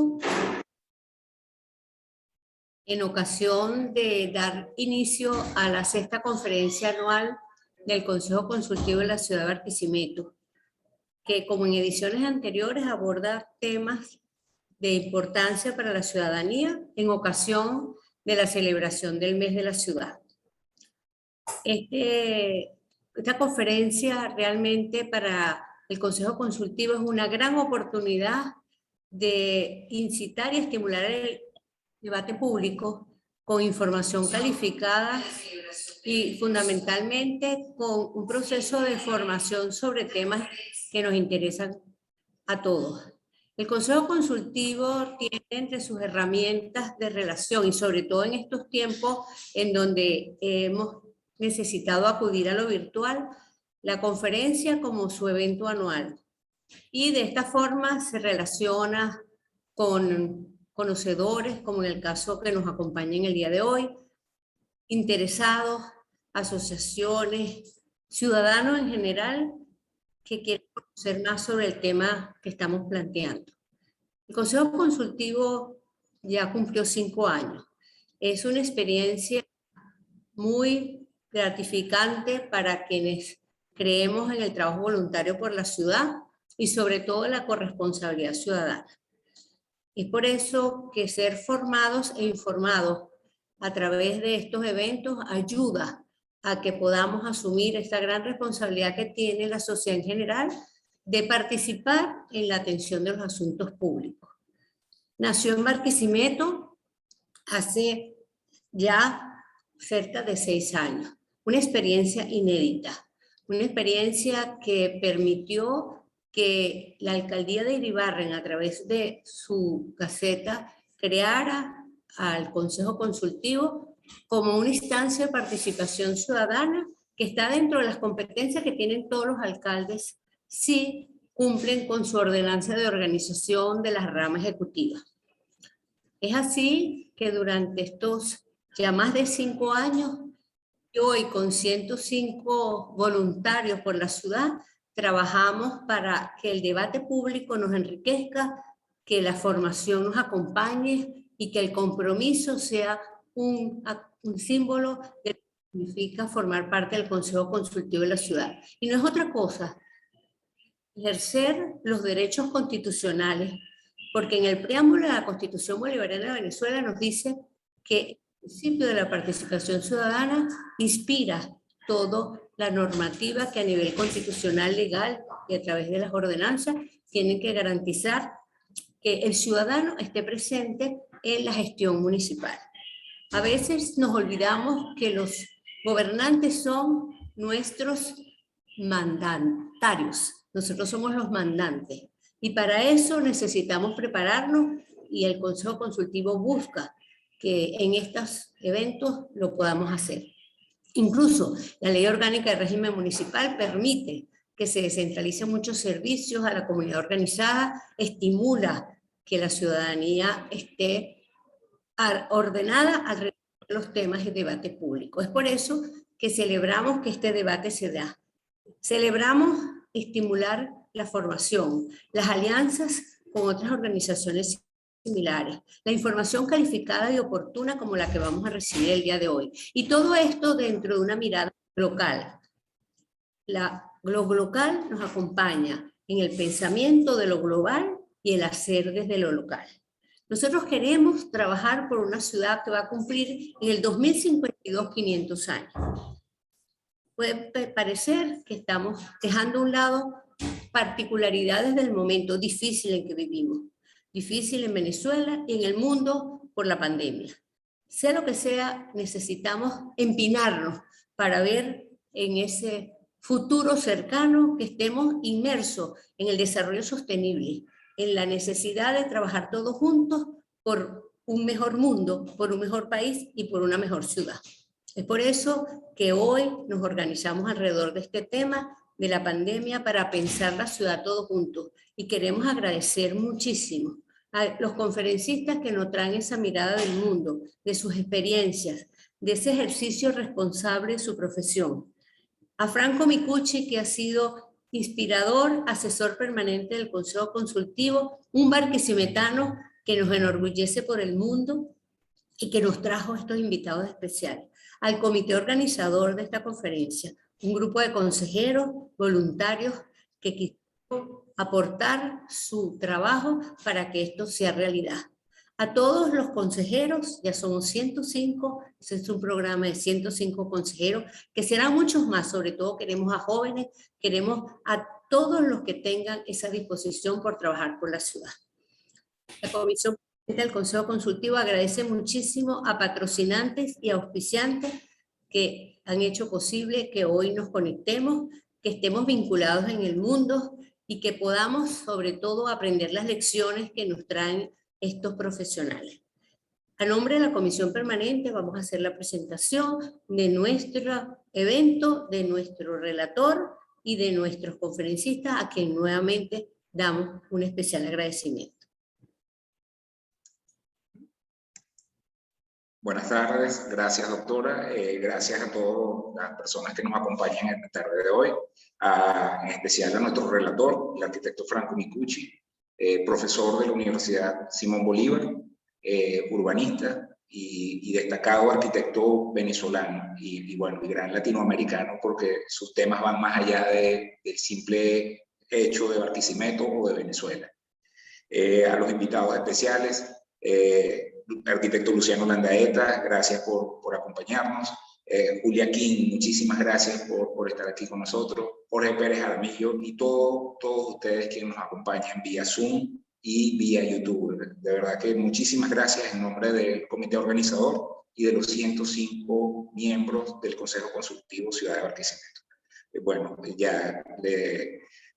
agosto, en ocasión de dar inicio a la 6ª conferencia anual del Consejo Consultivo de la Ciudad de Barquisimeto, que como en ediciones anteriores aborda temas de importancia para la ciudadanía en ocasión de la celebración del mes de la ciudad. Esta conferencia realmente para el Consejo Consultivo es una gran oportunidad de incitar y estimular el debate público con información calificada y fundamentalmente con un proceso de formación sobre temas que nos interesan a todos. El Consejo Consultivo tiene entre sus herramientas de relación y sobre todo en estos tiempos en donde hemos necesitado acudir a lo virtual, la conferencia como su evento anual. Y de esta forma se relaciona con conocedores, como en el caso que nos acompaña en el día de hoy, interesados, asociaciones, ciudadanos en general que quieren conocer más sobre el tema que estamos planteando. El Consejo Consultivo ya cumplió 5 años. Es una experiencia muy gratificante para quienes creemos en el trabajo voluntario por la ciudad y sobre todo la corresponsabilidad ciudadana. Es por eso que ser formados e informados a través de estos eventos ayuda a que podamos asumir esta gran responsabilidad que tiene la sociedad en general de participar en la atención de los asuntos públicos. Nació en Barquisimeto hace ya cerca de 6 años. Una experiencia inédita, una experiencia que permitió que la alcaldía de Iribarren, a través de su Gaceta, creara al Consejo Consultivo como una instancia de participación ciudadana que está dentro de las competencias que tienen todos los alcaldes si cumplen con su ordenanza de organización de la rama ejecutiva. Es así que durante estos ya más de 5 años, y hoy con 105 voluntarios por la ciudad, trabajamos para que el debate público nos enriquezca, que la formación nos acompañe y que el compromiso sea un símbolo de lo que significa formar parte del Consejo Consultivo de la ciudad. Y no es otra cosa, ejercer los derechos constitucionales, porque en el preámbulo de la Constitución Bolivariana de Venezuela nos dice que el principio de la participación ciudadana inspira toda la normativa que a nivel constitucional, legal y a través de las ordenanzas tienen que garantizar que el ciudadano esté presente en la gestión municipal. A veces nos olvidamos que los gobernantes son nuestros mandatarios. Nosotros somos los mandantes. Y para eso necesitamos prepararnos y el Consejo Consultivo busca que en estos eventos lo podamos hacer. Incluso la Ley Orgánica de Régimen Municipal permite que se descentralicen muchos servicios a la comunidad organizada, estimula que la ciudadanía esté ordenada alrededor de los temas de debate público. Es por eso que celebramos que este debate se da. Celebramos estimular la formación, las alianzas con otras organizaciones similares, la información calificada y oportuna como la que vamos a recibir el día de hoy. Y todo esto dentro de una mirada local. Lo local nos acompaña en el pensamiento de lo global y el hacer desde lo local. Nosotros queremos trabajar por una ciudad que va a cumplir en el 2052 500 años. Puede parecer que estamos dejando a un lado particularidades del momento difícil en que vivimos. Difícil en Venezuela y en el mundo por la pandemia. Sea lo que sea, necesitamos empinarnos para ver en ese futuro cercano que estemos inmersos en el desarrollo sostenible, en la necesidad de trabajar todos juntos por un mejor mundo, por un mejor país y por una mejor ciudad. Es por eso que hoy nos organizamos alrededor de este tema de la pandemia para pensar la ciudad todos juntos. Y queremos agradecer muchísimo a los conferencistas que nos traen esa mirada del mundo, de sus experiencias, de ese ejercicio responsable de su profesión. A Franco Micucci, que ha sido inspirador, asesor permanente del Consejo Consultivo, un barquisimetano que nos enorgullece por el mundo y que nos trajo estos invitados especiales. Al comité organizador de esta conferencia, un grupo de consejeros voluntarios que quisieron aportar su trabajo para que esto sea realidad. A todos los consejeros, ya somos 105, este es un programa de 105 consejeros, que serán muchos más, sobre todo queremos a jóvenes, queremos a todos los que tengan esa disposición por trabajar por la ciudad. La Comisión del Consejo Consultivo agradece muchísimo a patrocinantes y auspiciantes que han hecho posible que hoy nos conectemos, que estemos vinculados en el mundo y que podamos sobre todo aprender las lecciones que nos traen estos profesionales. A nombre de la Comisión Permanente vamos a hacer la presentación de nuestro evento, de nuestro relator y de nuestros conferencistas, a quien nuevamente damos un especial agradecimiento. Buenas tardes, gracias doctora, gracias a todas las personas que nos acompañan en la tarde de hoy, en especial a nuestro relator, el arquitecto Franco Micucci, profesor de la Universidad Simón Bolívar, urbanista y destacado arquitecto venezolano y bueno, y gran latinoamericano, porque sus temas van más allá del simple hecho de Barquisimeto o de Venezuela. A los invitados especiales, arquitecto Luciano Landaeta, gracias por acompañarnos. Julia King, muchísimas gracias por estar aquí con nosotros. Jorge Pérez Jaramillo y todos ustedes quienes nos acompañan vía Zoom y vía YouTube. De verdad que muchísimas gracias en nombre del comité organizador y de los 105 miembros del Consejo Consultivo Ciudad de Barquisimeto. Bueno, ya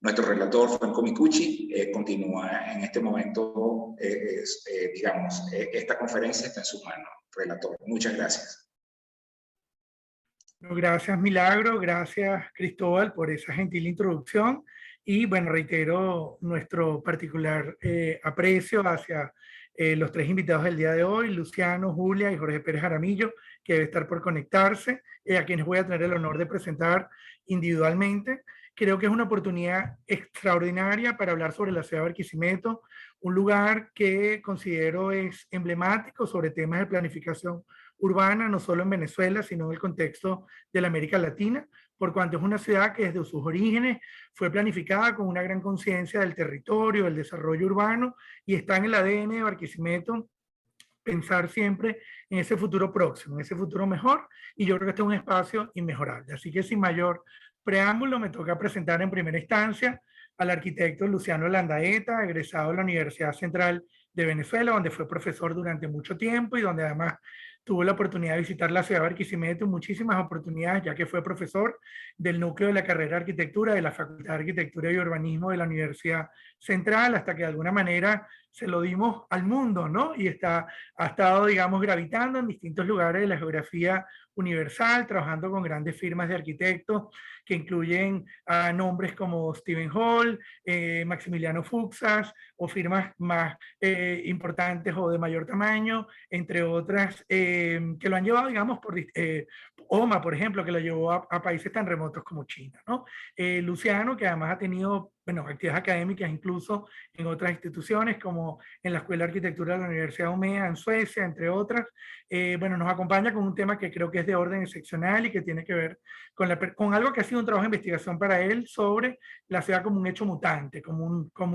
nuestro relator, Franco Micucci, continúa en este momento, digamos, esta conferencia está en sus manos, relator. Muchas gracias. Gracias, Milagro, gracias, Cristóbal, por esa gentil introducción. Y bueno, reitero nuestro particular aprecio hacia los tres invitados del día de hoy, Luciano, Julia y Jorge Pérez Jaramillo, que debe estar por conectarse, a quienes voy a tener el honor de presentar individualmente. Creo que es una oportunidad extraordinaria para hablar sobre la ciudad de Barquisimeto, un lugar que considero es emblemático sobre temas de planificación urbana, no solo en Venezuela, sino en el contexto de la América Latina, por cuanto es una ciudad que desde sus orígenes fue planificada con una gran conciencia del territorio, del desarrollo urbano, y está en el ADN de Barquisimeto pensar siempre en ese futuro próximo, en ese futuro mejor, y yo creo que este es un espacio inmejorable. Así que sin mayor preámbulo, me toca presentar en primera instancia al arquitecto Luciano Landaeta, egresado de la Universidad Central de Venezuela, donde fue profesor durante mucho tiempo y donde además tuvo la oportunidad de visitar la ciudad de Barquisimeto en muchísimas oportunidades, ya que fue profesor del núcleo de la carrera de arquitectura de la Facultad de Arquitectura y Urbanismo de la Universidad Central, hasta que de alguna manera se lo dimos al mundo, ¿no? Y ha estado, digamos, gravitando en distintos lugares de la geografía universal, trabajando con grandes firmas de arquitectos que incluyen a nombres como Stephen Hall, Maximiliano Fuxas, o firmas más importantes o de mayor tamaño, entre otras, que lo han llevado, digamos, por OMA, por ejemplo, que lo llevó a países tan remotos como China, ¿no? Luciano, que además ha tenido, bueno, actividades académicas incluso en otras instituciones, como en la Escuela de Arquitectura de la Universidad UMEA en Suecia, entre otras. Bueno, nos acompaña con un tema que creo que es de orden excepcional y que tiene que ver con algo que ha sido un trabajo de investigación para él sobre la ciudad como un hecho mutante, como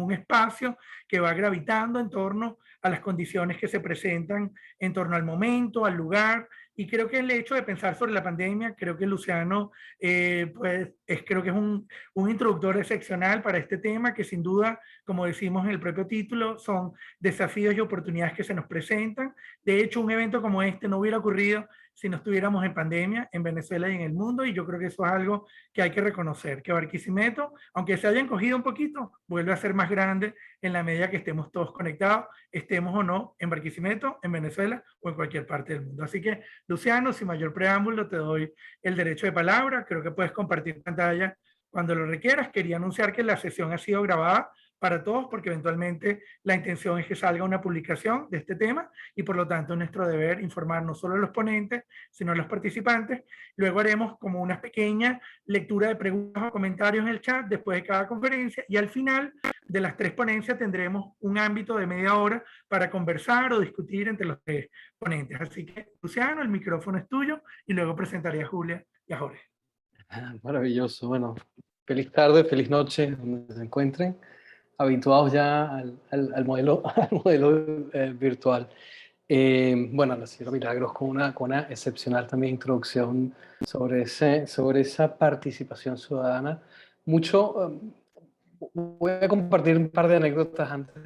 un espacio que va gravitando en torno a las condiciones que se presentan en torno al momento, al lugar. Y creo que el hecho de pensar sobre la pandemia, creo que Luciano creo que es un introductor excepcional para este tema, que sin duda, como decimos en el propio título, son desafíos y oportunidades que se nos presentan. De hecho, un evento como este no hubiera ocurrido si no estuviéramos en pandemia en Venezuela y en el mundo, y yo creo que eso es algo que hay que reconocer, que Barquisimeto, aunque se haya encogido un poquito, vuelve a ser más grande en la medida que estemos todos conectados, estemos o no en Barquisimeto, en Venezuela o en cualquier parte del mundo. Así que, Luciano, sin mayor preámbulo, te doy el derecho de palabra. Creo que puedes compartir pantalla cuando lo requieras. Quería anunciar que la sesión ha sido grabada para todos, porque eventualmente la intención es que salga una publicación de este tema y por lo tanto es nuestro deber informar no solo a los ponentes, sino a los participantes. Luego haremos como una pequeña lectura de preguntas o comentarios en el chat después de cada conferencia y al final de las 3 ponencias tendremos un ámbito de media hora para conversar o discutir entre los 3 ponentes. Así que, Luciano, el micrófono es tuyo y luego presentaré a Julia y a Jorge. Maravilloso. Bueno, feliz tarde, feliz noche, donde se encuentren, habituados ya al modelo, virtual. Bueno, la señora Milagros con una excepcional también introducción sobre esa participación ciudadana. Voy a compartir un par de anécdotas antes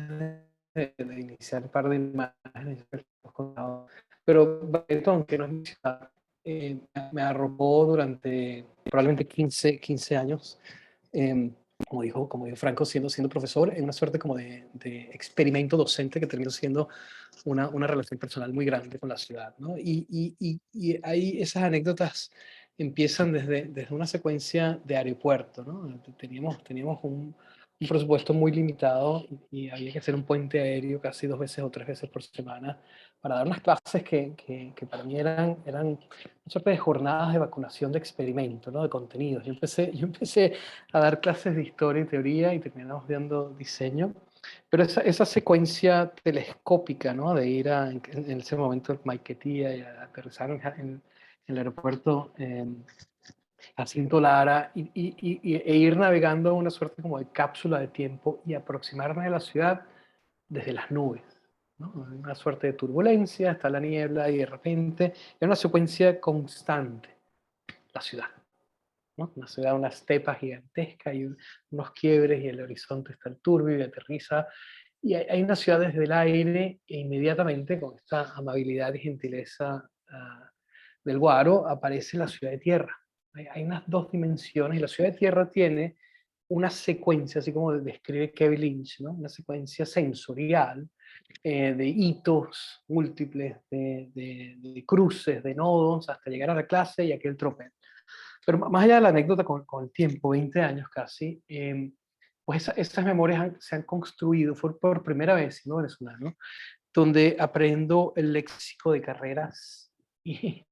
de iniciar, un par de imágenes, pero Barreto, que no es mi ciudad, me arropó durante probablemente 15 años, como dijo Franco, siendo profesor, en una suerte como de experimento docente que terminó siendo una relación personal muy grande con la ciudad, ¿no? Y ahí esas anécdotas empiezan desde una secuencia de aeropuerto, ¿no? Teníamos un presupuesto muy limitado y había que hacer un puente aéreo casi 2 veces o 3 veces por semana para dar unas clases que para mí eran una suerte de jornadas de vacunación de experimento, ¿no? De contenidos. Yo empecé a dar clases de historia y teoría y terminamos dando diseño. Pero esa secuencia telescópica, ¿no? De ir en ese momento a Maiquetía y a aterrizar en el aeropuerto Jacinto Lara e ir navegando una suerte como de cápsula de tiempo y aproximarme a la ciudad desde las nubes, ¿no? Una suerte de turbulencia, está la niebla y de repente es una secuencia constante, la ciudad, ¿no? Una ciudad, una estepa gigantesca y unos quiebres y el horizonte está el turbio y aterriza. Y hay una ciudad desde el aire e inmediatamente con esta amabilidad y gentileza del Guaro aparece la ciudad de tierra. Hay unas 2 dimensiones y la ciudad de tierra tiene una secuencia, así como describe Kevin Lynch, ¿no? Una secuencia sensorial de hitos múltiples, de cruces, de nodos, hasta llegar a la clase y aquel tropel. Pero más allá de la anécdota con el tiempo, 20 años casi, pues esas memorias se han construido, fue por primera vez siendo venezolano, donde aprendo el léxico de carreras y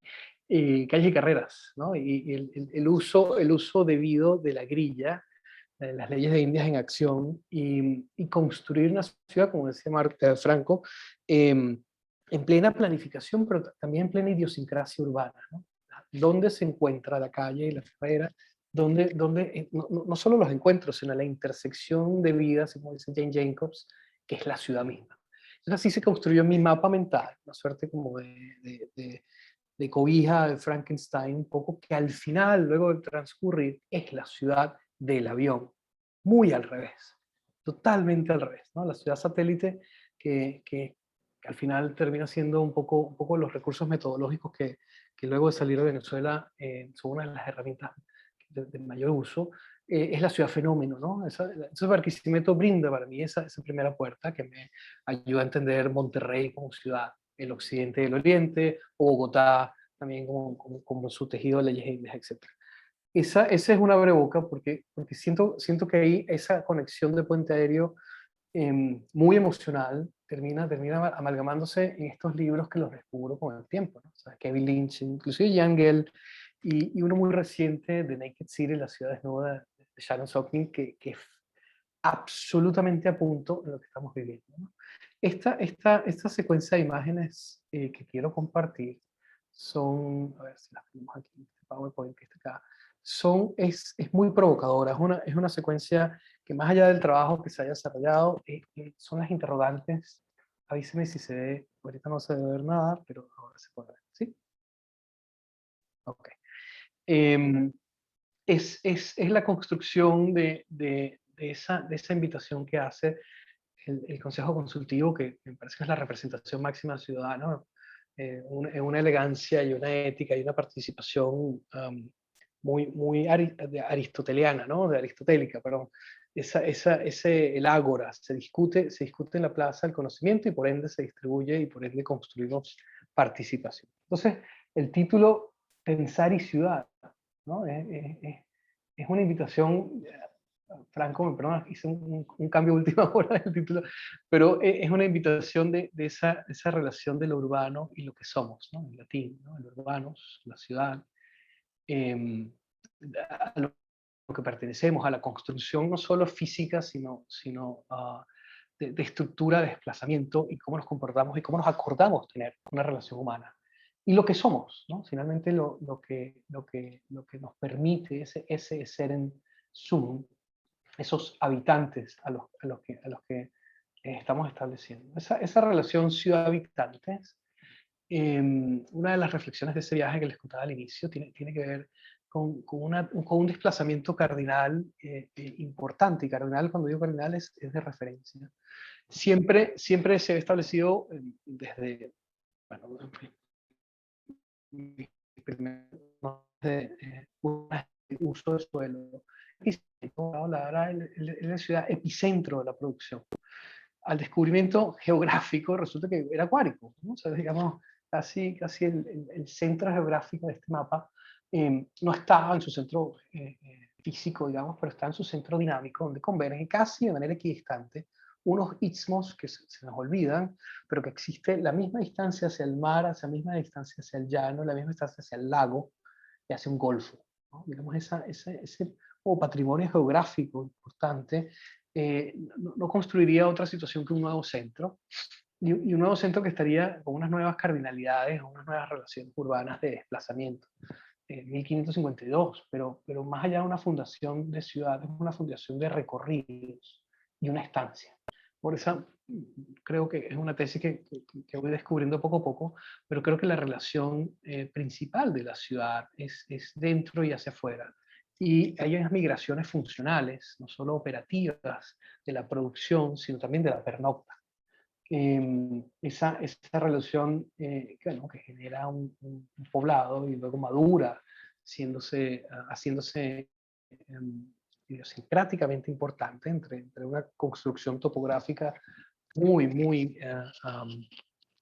calles y carreras, ¿no? Y el uso debido de la grilla, de las leyes de Indias en acción y construir una ciudad, como decía Franco, en plena planificación, pero también en plena idiosincrasia urbana, ¿no? ¿Dónde se encuentra la calle y la carrera? ¿Dónde no solo los encuentros, sino la intersección de vidas, como dice Jane Jacobs, que es la ciudad misma? Entonces así se construyó mi mapa mental, una suerte como de cobija de Frankenstein, un poco que al final, luego de transcurrir, es la ciudad del avión, muy al revés, totalmente al revés, ¿no? La ciudad satélite que al final termina siendo un poco los recursos metodológicos que luego de salir de Venezuela son una de las herramientas de mayor uso, es la ciudad fenómeno, ¿no? Ese Barquisimeto brinda para mí esa primera puerta que me ayuda a entender Monterrey como ciudad, el occidente y el oriente, o Bogotá también como su tejido de leyes indias, etc. Esa es una breboca porque siento que ahí esa conexión de puente aéreo muy emocional termina amalgamándose en estos libros que los descubro con el tiempo, ¿no? O sea, Kevin Lynch, inclusive Jan Gehl, y uno muy reciente de Naked City, la ciudad desnuda de Sharon Salzman, que es absolutamente a punto en lo que estamos viviendo, ¿no? Esta secuencia de imágenes que quiero compartir son, a ver si las tenemos aquí, este PowerPoint que está acá, es muy provocadora, es una secuencia que más allá del trabajo que se haya desarrollado, son las interrogantes. Avíseme si se ve, ahorita no se debe ver nada, pero ahora se puede ver, ¿sí? Ok. Es la construcción de esa invitación que hace el Consejo Consultivo, que me parece que es la representación máxima ciudadana, una elegancia y una ética y una participación muy aristoteliana, ¿no? De aristotélica, perdón. El ágora se discute en la plaza el conocimiento y por ende se distribuye y por ende construimos participación. Entonces, el título Pensar y Ciudad, ¿no? Es una invitación Franco, me perdona, hice un cambio a última hora del título, pero es una invitación de esa relación de lo urbano y lo que somos, ¿no? En latín, ¿no? Los urbanos, la ciudad, eh, a lo que pertenecemos, a la construcción no solo física, sino de estructura, de desplazamiento y cómo nos comportamos y cómo nos acordamos tener una relación humana. Y lo que somos, ¿no? Finalmente lo que nos permite ese ser en sum, esos habitantes a los que estamos estableciendo. Esa relación ciudad-habitantes, una de las reflexiones de ese viaje que les contaba al inicio tiene que ver con un desplazamiento cardinal importante. Y cardinal, cuando digo cardinal, es de referencia. Siempre se ha establecido desde, bueno, mi primer uso de suelo, y la ciudad epicentro de la producción. Al descubrimiento geográfico resulta que era Guárico, ¿no? O sea, digamos, casi el centro geográfico de este mapa no estaba en su centro físico, digamos, pero está en su centro dinámico, donde convergen casi de manera equidistante unos istmos que se nos olvidan, pero que existe la misma distancia hacia el mar, la misma distancia hacia el llano, la misma distancia hacia el lago y hacia un golfo, ¿no? Digamos, ese patrimonio geográfico importante no construiría otra situación que un nuevo centro, y un nuevo centro que estaría con unas nuevas cardinalidades, unas nuevas relaciones urbanas de desplazamiento. 1552, pero más allá de una fundación de ciudades, una fundación de recorridos y una estancia. Por eso creo que es una tesis que voy descubriendo poco a poco, pero creo que la relación principal de la ciudad es dentro y hacia afuera. Y hay unas migraciones funcionales, no solo operativas de la producción, sino también de la pernocta. Esa relación bueno, que genera un poblado y luego madura, haciéndose idiosincráticamente importante entre una construcción topográfica muy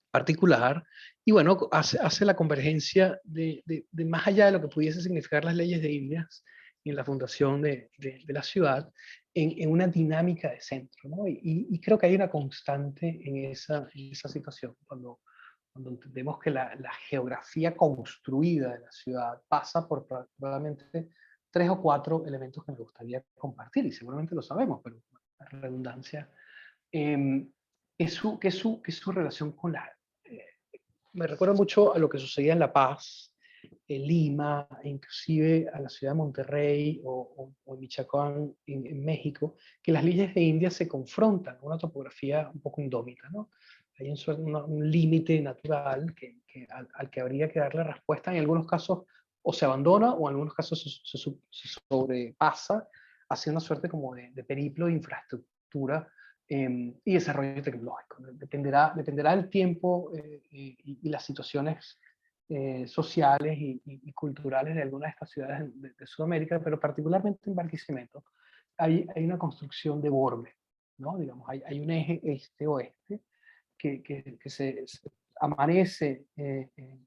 particular, y bueno, hace la convergencia de más allá de lo que pudiese significar las leyes de Indias en la fundación de la ciudad, en una dinámica de centro, ¿no? Y creo que hay una constante en esa situación, cuando entendemos que la geografía construida de la ciudad pasa por probablemente 3 o 4 elementos que me gustaría compartir, y seguramente lo sabemos, pero la redundancia, es su relación con me recuerda mucho a lo que sucedía en La Paz, en Lima, inclusive a la ciudad de Monterrey o Michoacán en México, que las leyes de India se confrontan con una topografía un poco indómita, ¿no? Hay un límite natural al que habría que darle respuesta. En algunos casos o se abandona o en algunos casos se sobrepasa, haciendo una suerte como de periplo de infraestructura y desarrollo tecnológico. Dependerá del tiempo y las situaciones sociales y culturales de algunas de estas ciudades de Sudamérica, pero particularmente en Barquisimeto, hay una construcción de borde, ¿no? Digamos, hay un eje este-oeste que se amanece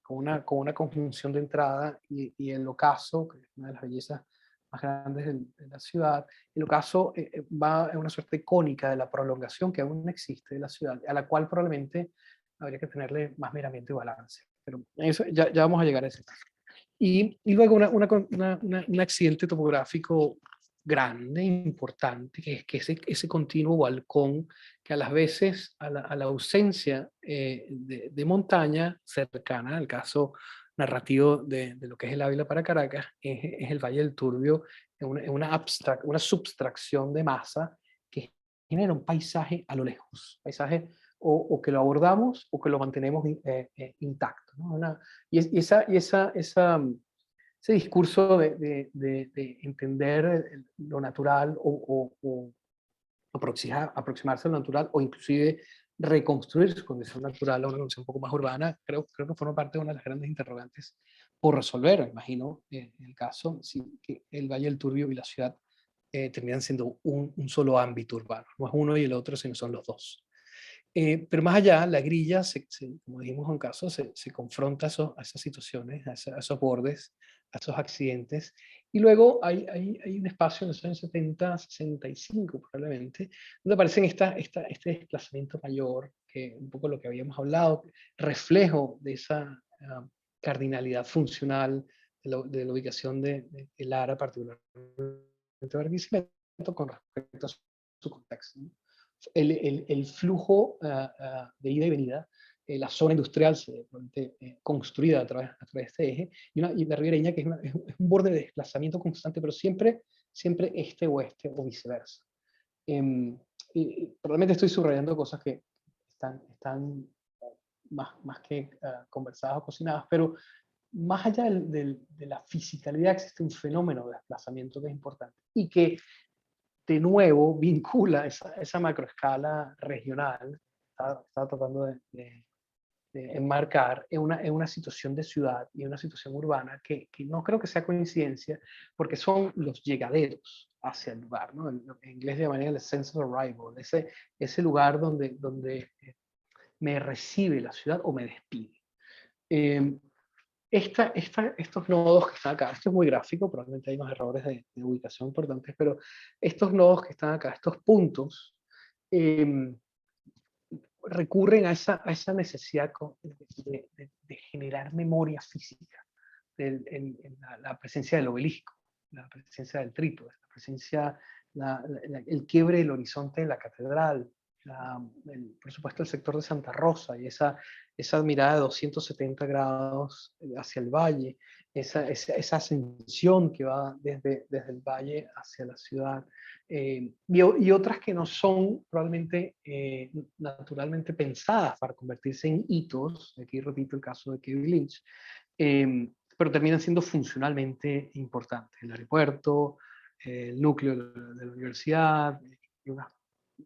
con una conjunción de entrada y el ocaso, que es una de las bellezas más grandes de la ciudad. El ocaso va en una suerte cónica de la prolongación que aún existe de la ciudad, a la cual probablemente habría que tenerle más meramente balance. Pero eso, ya vamos a llegar a ese caso. Y luego un accidente topográfico grande, importante, que es ese continuo balcón que a las veces, a la ausencia de montaña cercana, al caso narrativo de lo que es el Ávila para Caracas, es el Valle del Turbio, una subtracción de masa que genera un paisaje a lo lejos, paisaje o que lo abordamos o que lo mantenemos intacto, ¿no? Ese discurso de entender lo natural o aproximarse a lo natural o inclusive reconstruir su condición natural a una condición un poco más urbana, creo que forma parte de una de las grandes interrogantes por resolver. Me imagino, en el caso, sí, que el Valle del Turbio y la ciudad terminan siendo un solo ámbito urbano. No es uno y el otro, sino son los dos. Pero más allá, la grilla, como dijimos en un caso, se confronta a esas situaciones, a esos bordes, a esos accidentes, Y luego hay un espacio en los años 70, 65 probablemente, donde aparece este desplazamiento mayor, que un poco lo que habíamos hablado, reflejo de esa cardinalidad funcional de la ubicación del área, particularmente Barquisimeto, con respecto a su contexto, ¿no? El flujo de ida y venida, la zona industrial construida a través de este eje, y la ribereña, que es un borde de desplazamiento constante, pero siempre este-oeste o viceversa. Probablemente estoy subrayando cosas que están más que conversadas o cocinadas, pero más allá de la fisicalidad existe un fenómeno de desplazamiento que es importante y que de nuevo vincula esa macroescala regional, estaba tratando de enmarcar en una situación de ciudad y una situación urbana que no creo que sea coincidencia, porque son los llegaderos hacia el lugar, ¿no? En inglés llamaría el sense of arrival, ese lugar donde me recibe la ciudad o me despide. Estos nodos que están acá, esto es muy gráfico, probablemente hay unos errores de ubicación importantes, pero estos nodos que están acá, estos puntos, recurren a esa necesidad de generar memoria física, en la presencia del obelisco, la presencia del trípode, la presencia, el quiebre del horizonte de la catedral, por supuesto el sector de Santa Rosa y esa mirada de 270 grados hacia el valle, esa ascensión que va desde el valle hacia la ciudad, y otras que no son probablemente naturalmente pensadas para convertirse en hitos, aquí repito el caso de Kevin Lynch, pero terminan siendo funcionalmente importantes. El aeropuerto, el núcleo de la universidad, y una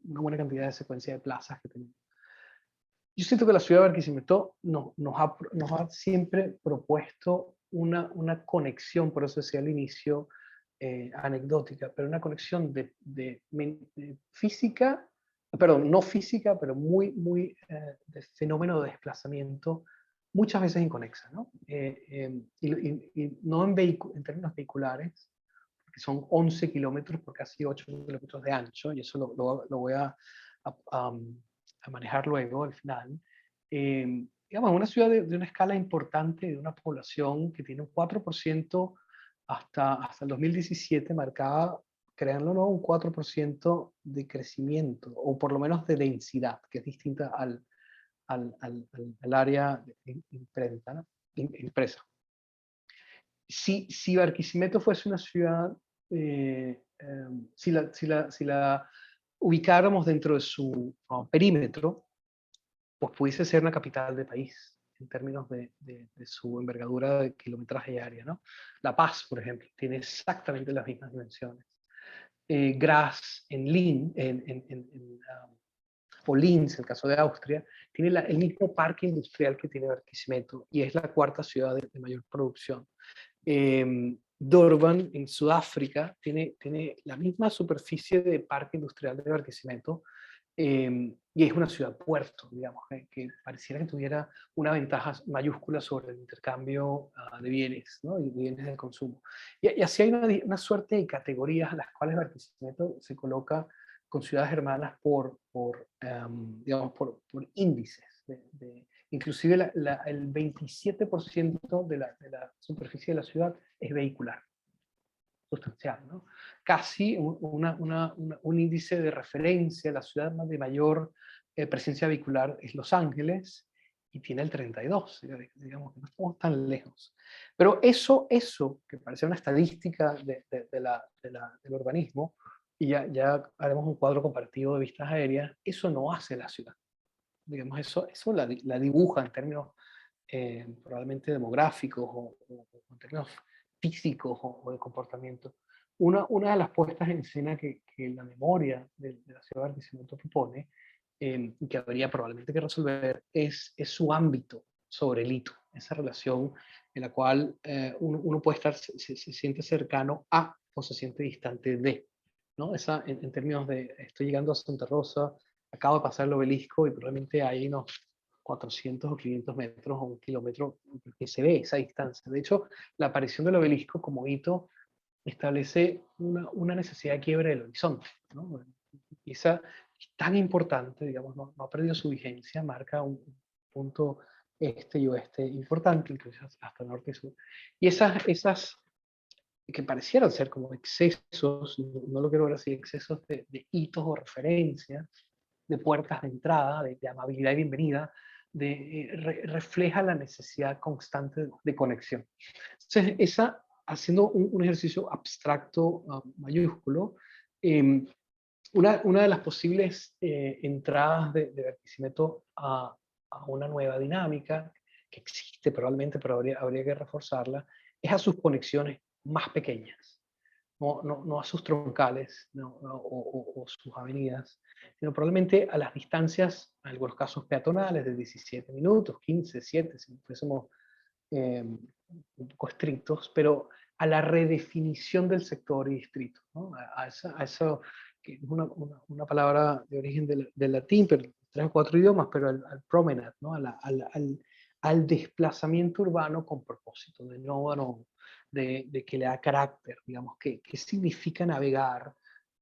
buena cantidad de secuencia de plazas que tenemos. Yo siento que la ciudad de Barquisimeto nos ha siempre propuesto una conexión, por eso decía al inicio, anecdótica, pero una conexión de física, perdón, no física, pero muy de fenómeno de desplazamiento, muchas veces inconexa, ¿no? Y no en términos vehiculares, que son 11 kilómetros por casi 8 kilómetros de ancho, y eso lo voy a manejar luego, al final. Digamos, una ciudad de una escala importante, de una población que tiene un 4%, hasta el 2017 marcaba, créanlo o no, un 4% de crecimiento, o por lo menos de densidad, que es distinta al área de imprenta, ¿no? Impresa. Si Barquisimeto fuese una ciudad, si la ubicáramos dentro de su perímetro, pues pudiese ser una capital de país en términos de su envergadura de kilometraje y área, ¿no? La Paz, por ejemplo, tiene exactamente las mismas dimensiones. Graz, o Linz, en el caso de Austria, tiene el mismo parque industrial que tiene Barquisimeto y es la cuarta ciudad de mayor producción. Durban, en Sudáfrica, tiene la misma superficie de parque industrial de Barquisimeto, y es una ciudad puerto, digamos, que pareciera que tuviera una ventaja mayúscula sobre el intercambio de bienes, ¿no? Y bienes de consumo. Y así hay una suerte de categorías a las cuales Barquisimeto se coloca con ciudades hermanas digamos, por índices. Inclusive el 27% de la superficie de la ciudad es vehicular, sustancial, ¿no? Casi un índice de referencia. La ciudad de mayor presencia vehicular es Los Ángeles, y tiene el 32, digamos que no estamos tan lejos. Pero eso que parece una estadística del urbanismo, y ya haremos un cuadro comparativo de vistas aéreas, eso no hace la ciudad. Digamos, eso la dibuja en términos probablemente demográficos o en términos físicos o de comportamiento. Una de las puestas en escena que la memoria de la ciudad de Barquisimeto propone, y que habría probablemente que resolver, es su ámbito sobre el hito, esa relación en la cual uno puede estar, se siente cercano a o se siente distante de, ¿no? En términos de, estoy llegando a Santa Rosa, acabo de pasar el obelisco y probablemente hay unos 400 o 500 metros o un kilómetro que se ve esa distancia. De hecho, la aparición del obelisco como hito establece una necesidad de quiebre del horizonte, ¿no? Y esa es tan importante, digamos, no ha perdido su vigencia, marca un punto este y oeste importante, incluso hasta norte y sur. Y esas que parecieran ser como excesos, no lo quiero ver así, excesos de hitos o referencias, de puertas de entrada, de amabilidad y bienvenida, refleja la necesidad constante de conexión. Entonces, haciendo un ejercicio abstracto mayúsculo, una de las posibles entradas de Barquisimeto a una nueva dinámica, que existe probablemente, pero habría que reforzarla, es a sus conexiones más pequeñas, no a sus troncales o sus avenidas, sino probablemente a las distancias, en algunos casos peatonales, de 17 minutos, 15, 7, si fuésemos un poco estrictos, pero a la redefinición del sector y distrito, ¿no? A eso, que es una palabra de origen del latín, pero 3 o 4 idiomas, pero al promenade, ¿no? Al desplazamiento urbano con propósito, de no, de que le da carácter, digamos, qué significa navegar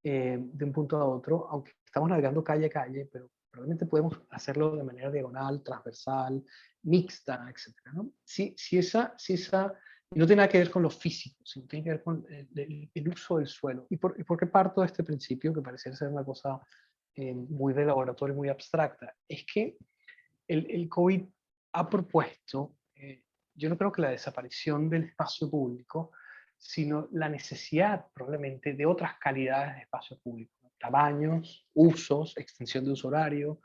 de un punto a otro, aunque estamos navegando calle a calle, pero probablemente podemos hacerlo de manera diagonal, transversal, mixta, etc. ¿no? Si esa no tiene nada que ver con lo físico, sino tiene que ver con el uso del suelo. ¿Y por qué parto de este principio, que pareciera ser una cosa muy de laboratorio, muy abstracta? Es que el COVID ha propuesto, yo no creo que la desaparición del espacio público, sino la necesidad probablemente de otras calidades de espacio público, ¿no? Tamaños, usos, extensión de uso horario,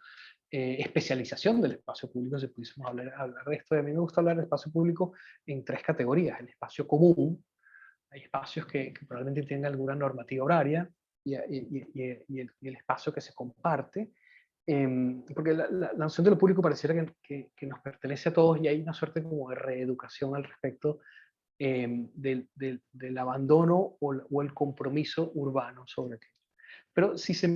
especialización del espacio público, si pudiésemos hablar de esto. Y a mí me gusta hablar del espacio público en 3 categorías: el espacio común, hay espacios que probablemente tienen alguna normativa horaria, y el espacio que se comparte, porque la noción de lo público pareciera que nos pertenece a todos, y hay una suerte como de reeducación al respecto del abandono o el compromiso urbano sobre aquello. Pero si se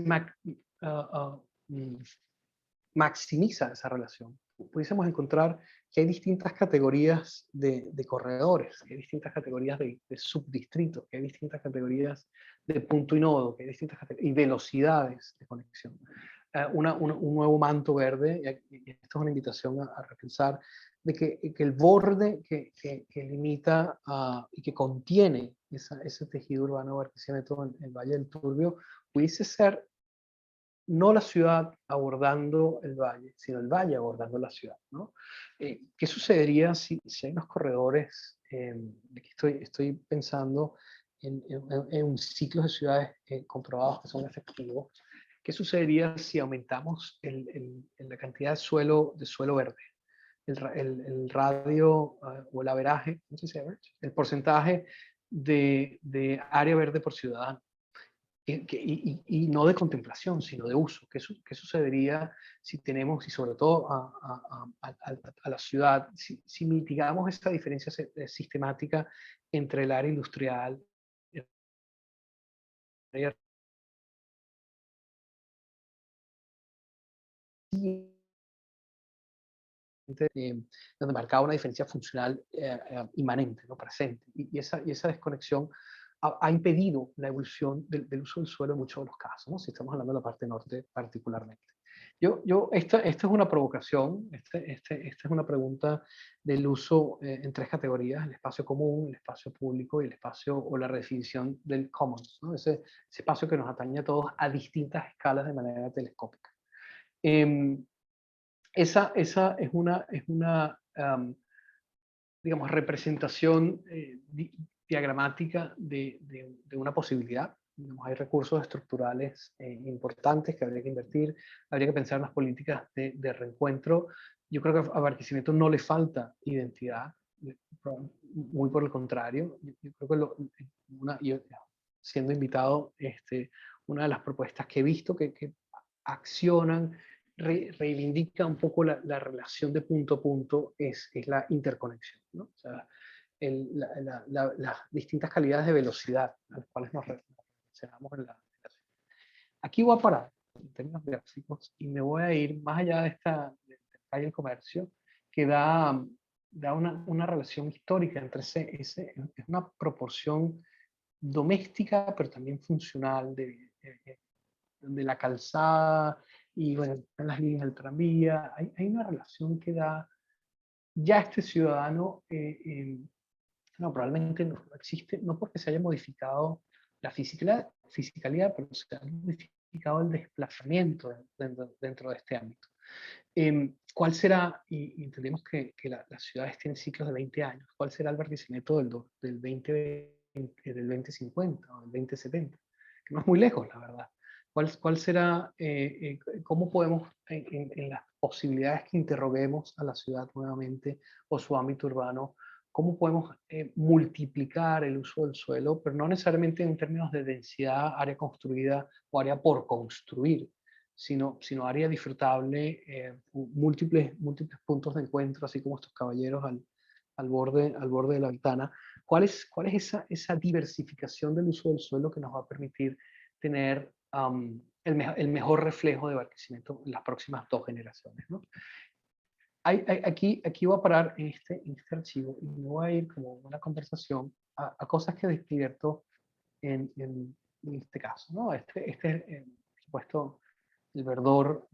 maximiza esa relación, pudiésemos encontrar que hay distintas categorías de corredores, que hay distintas categorías de subdistritos, que hay distintas categorías de punto y nodo, que hay distintas y velocidades de conexión. Un nuevo manto verde, y esto es una invitación a repensar, de que el borde que limita y que contiene ese tejido urbano de Barquisimeto en el Valle del Turbio pudiese ser no la ciudad abordando el valle, sino el valle abordando la ciudad, ¿no? ¿Qué sucedería si hay unos corredores? Aquí estoy pensando en un ciclo de ciudades comprobados que son efectivos. ¿Qué sucedería si aumentamos la cantidad de suelo verde? El radio o el averaje, no sé si average, el porcentaje de área verde por ciudadano. Y no de contemplación, sino de uso. ¿Qué sucedería si tenemos, y sobre todo a la ciudad, si mitigamos esta diferencia sistemática entre el área industrial donde marcaba una diferencia funcional inmanente, ¿no? Presente. Y esa desconexión ha impedido la evolución del uso del suelo en muchos de los casos, ¿no? Si estamos hablando de la parte norte particularmente. Esta es una provocación, esta es una pregunta del uso en 3 categorías: el espacio común, el espacio público y el espacio o la redefinición del commons, ¿no? Ese espacio que nos atañe a todos a distintas escalas de manera telescópica. Esa es una digamos, representación diagramática de una posibilidad. Hay recursos estructurales importantes que habría que invertir, habría que pensar en las políticas de reencuentro. Yo creo que a Barquisimeto no le falta identidad, muy por el contrario. Yo creo que siendo invitado, una de las propuestas que he visto que accionan, reivindica un poco la relación de punto a punto, es la interconexión, ¿no? O sea, las distintas calidades de velocidad a las cuales nos relacionamos en la ciudad. Aquí voy a parar en términos gráficos y me voy a ir más allá de del calle del comercio, que da una relación histórica entre es una proporción doméstica, pero también funcional de la calzada y bueno, en las líneas del tranvía. Hay una relación que da ya este ciudadano, no, probablemente no existe, no porque se haya modificado la fisicalidad, pero se ha modificado el desplazamiento dentro de este ámbito. ¿Cuál será, y entendemos que las ciudades tienen ciclos de 20 años, cuál será el Barquisimeto del 2050 o del 2070? Que no es muy lejos, la verdad. ¿Cuál será, cómo podemos, en las posibilidades que interroguemos a la ciudad nuevamente o su ámbito urbano, cómo podemos multiplicar el uso del suelo, pero no necesariamente en términos de densidad, área construida o área por construir, sino área disfrutable, múltiples puntos de encuentro, así como estos caballeros al borde de la ventana? ¿Cuál es esa diversificación del uso del suelo que nos va a permitir tener el mejor reflejo de Barquisimeto en las próximas 2 generaciones, ¿no? Aquí voy a parar en este archivo y me voy a ir como una conversación a cosas que despierto en este caso, ¿no? Por supuesto, el verdor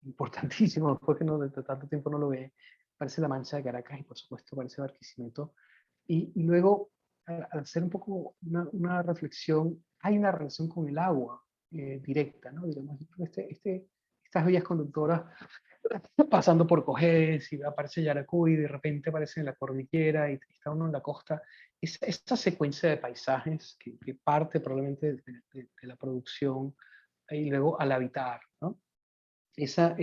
importantísimo, después que de tanto tiempo no lo ve, parece la Mancha de Caracas y por supuesto parece Barquisimeto. Y luego, al hacer un poco una reflexión, hay una relación con el agua directa, ¿no? Digamos, estas vías conductoras pasando por Cojedes y aparece Yaracuy y de repente aparece en la cordillera y está uno en la costa. Esta secuencia de paisajes que parte probablemente de la producción y luego al habitar, ¿no? Esa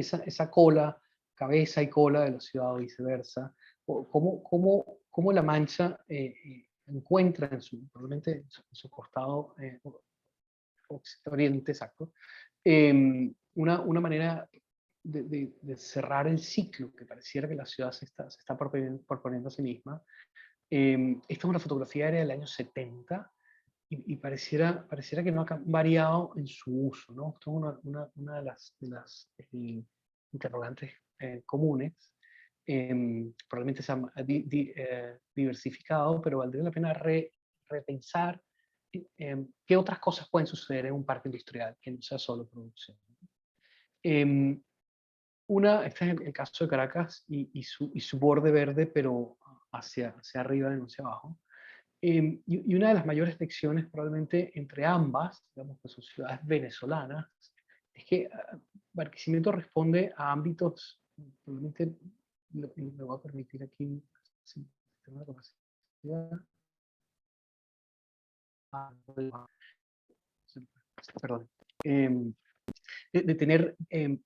cola, cabeza y cola de la ciudad o viceversa, cómo La Mancha encuentra probablemente en su costado oriente, exacto, una manera de cerrar el ciclo que pareciera que la ciudad se está proponiendo a sí misma. Esta es una fotografía aérea del año 70 y pareciera que no ha variado en su uso, ¿no? Esto es una de las interrogantes comunes. Probablemente se ha diversificado, pero valdría la pena repensar qué otras cosas pueden suceder en un parque industrial, que no sea solo producción. Este es el caso de Caracas y su borde verde, pero hacia arriba y no hacia abajo. Y una de las mayores lecciones probablemente entre ambas, digamos que son ciudades venezolanas, es que Barquisimeto responde a ámbitos, probablemente me voy a permitir aquí, si tengo la capacidad, perdón, de tener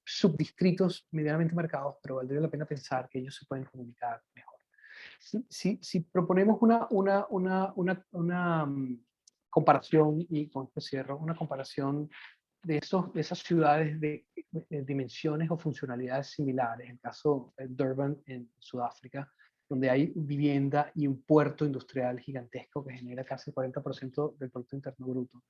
subdistritos medianamente marcados, pero valdría la pena pensar que ellos se pueden comunicar mejor. Si proponemos una comparación, y con esto cierro, una comparación de esas ciudades de dimensiones o funcionalidades similares, en el caso de Durban en Sudáfrica, donde hay vivienda y un puerto industrial gigantesco que genera casi el 40% del Producto Interno Bruto.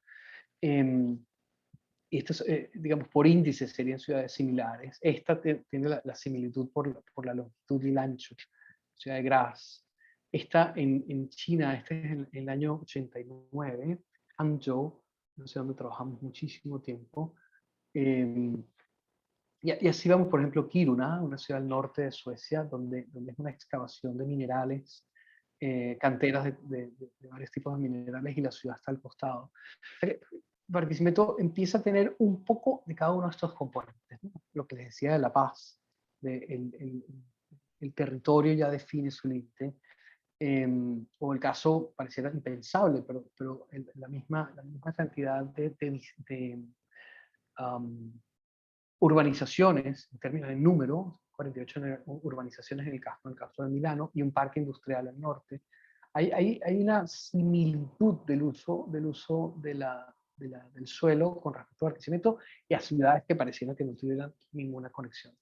Y estos, digamos, por índice serían ciudades similares. Esta tiene la similitud por la longitud y el ancho. Ciudad de Graz. Esta en China, este es en el año 89, Hangzhou, no sé dónde trabajamos muchísimo tiempo. Y así vamos, por ejemplo, Kiruna, una ciudad al norte de Suecia, donde es una excavación de minerales, canteras de varios tipos de minerales, y la ciudad está al costado. Barquisimeto empieza a tener un poco de cada uno de estos componentes, ¿no? Lo que les decía de la paz, el territorio ya define su límite, o el caso pareciera impensable, pero la misma cantidad de urbanizaciones, en términos de número, 48 urbanizaciones en el caso de Milano, y un parque industrial al norte. Hay una similitud del uso del suelo con respecto al Barquisimeto y a ciudades que parecieran que no tuvieran ninguna conexión.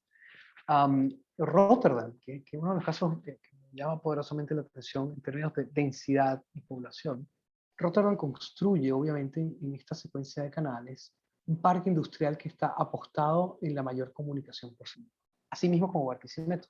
Rotterdam, que es uno de los casos que me llama poderosamente la atención en términos de densidad y población. Rotterdam construye, obviamente, en esta secuencia de canales, un parque industrial que está apostado en la mayor comunicación posible, así mismo como Barquisimeto.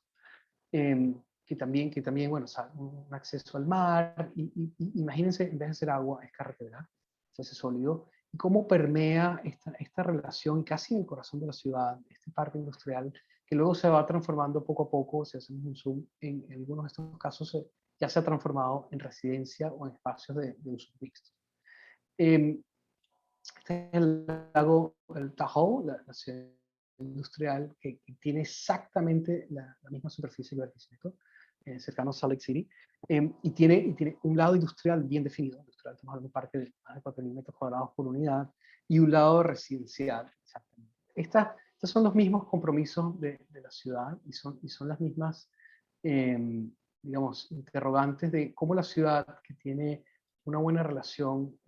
que también, bueno, un acceso al mar, y imagínense, en vez de ser agua, es carretera, se hace sólido, y cómo permea esta relación casi en el corazón de la ciudad, este parque industrial, que luego se va transformando poco a poco, si hacemos un zoom, en algunos de estos casos ya se ha transformado en residencia o en espacios de uso mixto. Este es el lago, el Tahoe, la ciudad industrial, que tiene exactamente la misma superficie que Barquisimeto, cercano a Salt Lake City, y tiene un lado industrial bien definido. Industrial, estamos hablando de un parque de más de 4.000 metros cuadrados por unidad, y un lado residencial. Exactamente. Estos son los mismos compromisos de la ciudad, y son las mismas, digamos, interrogantes de cómo la ciudad, que tiene una buena relación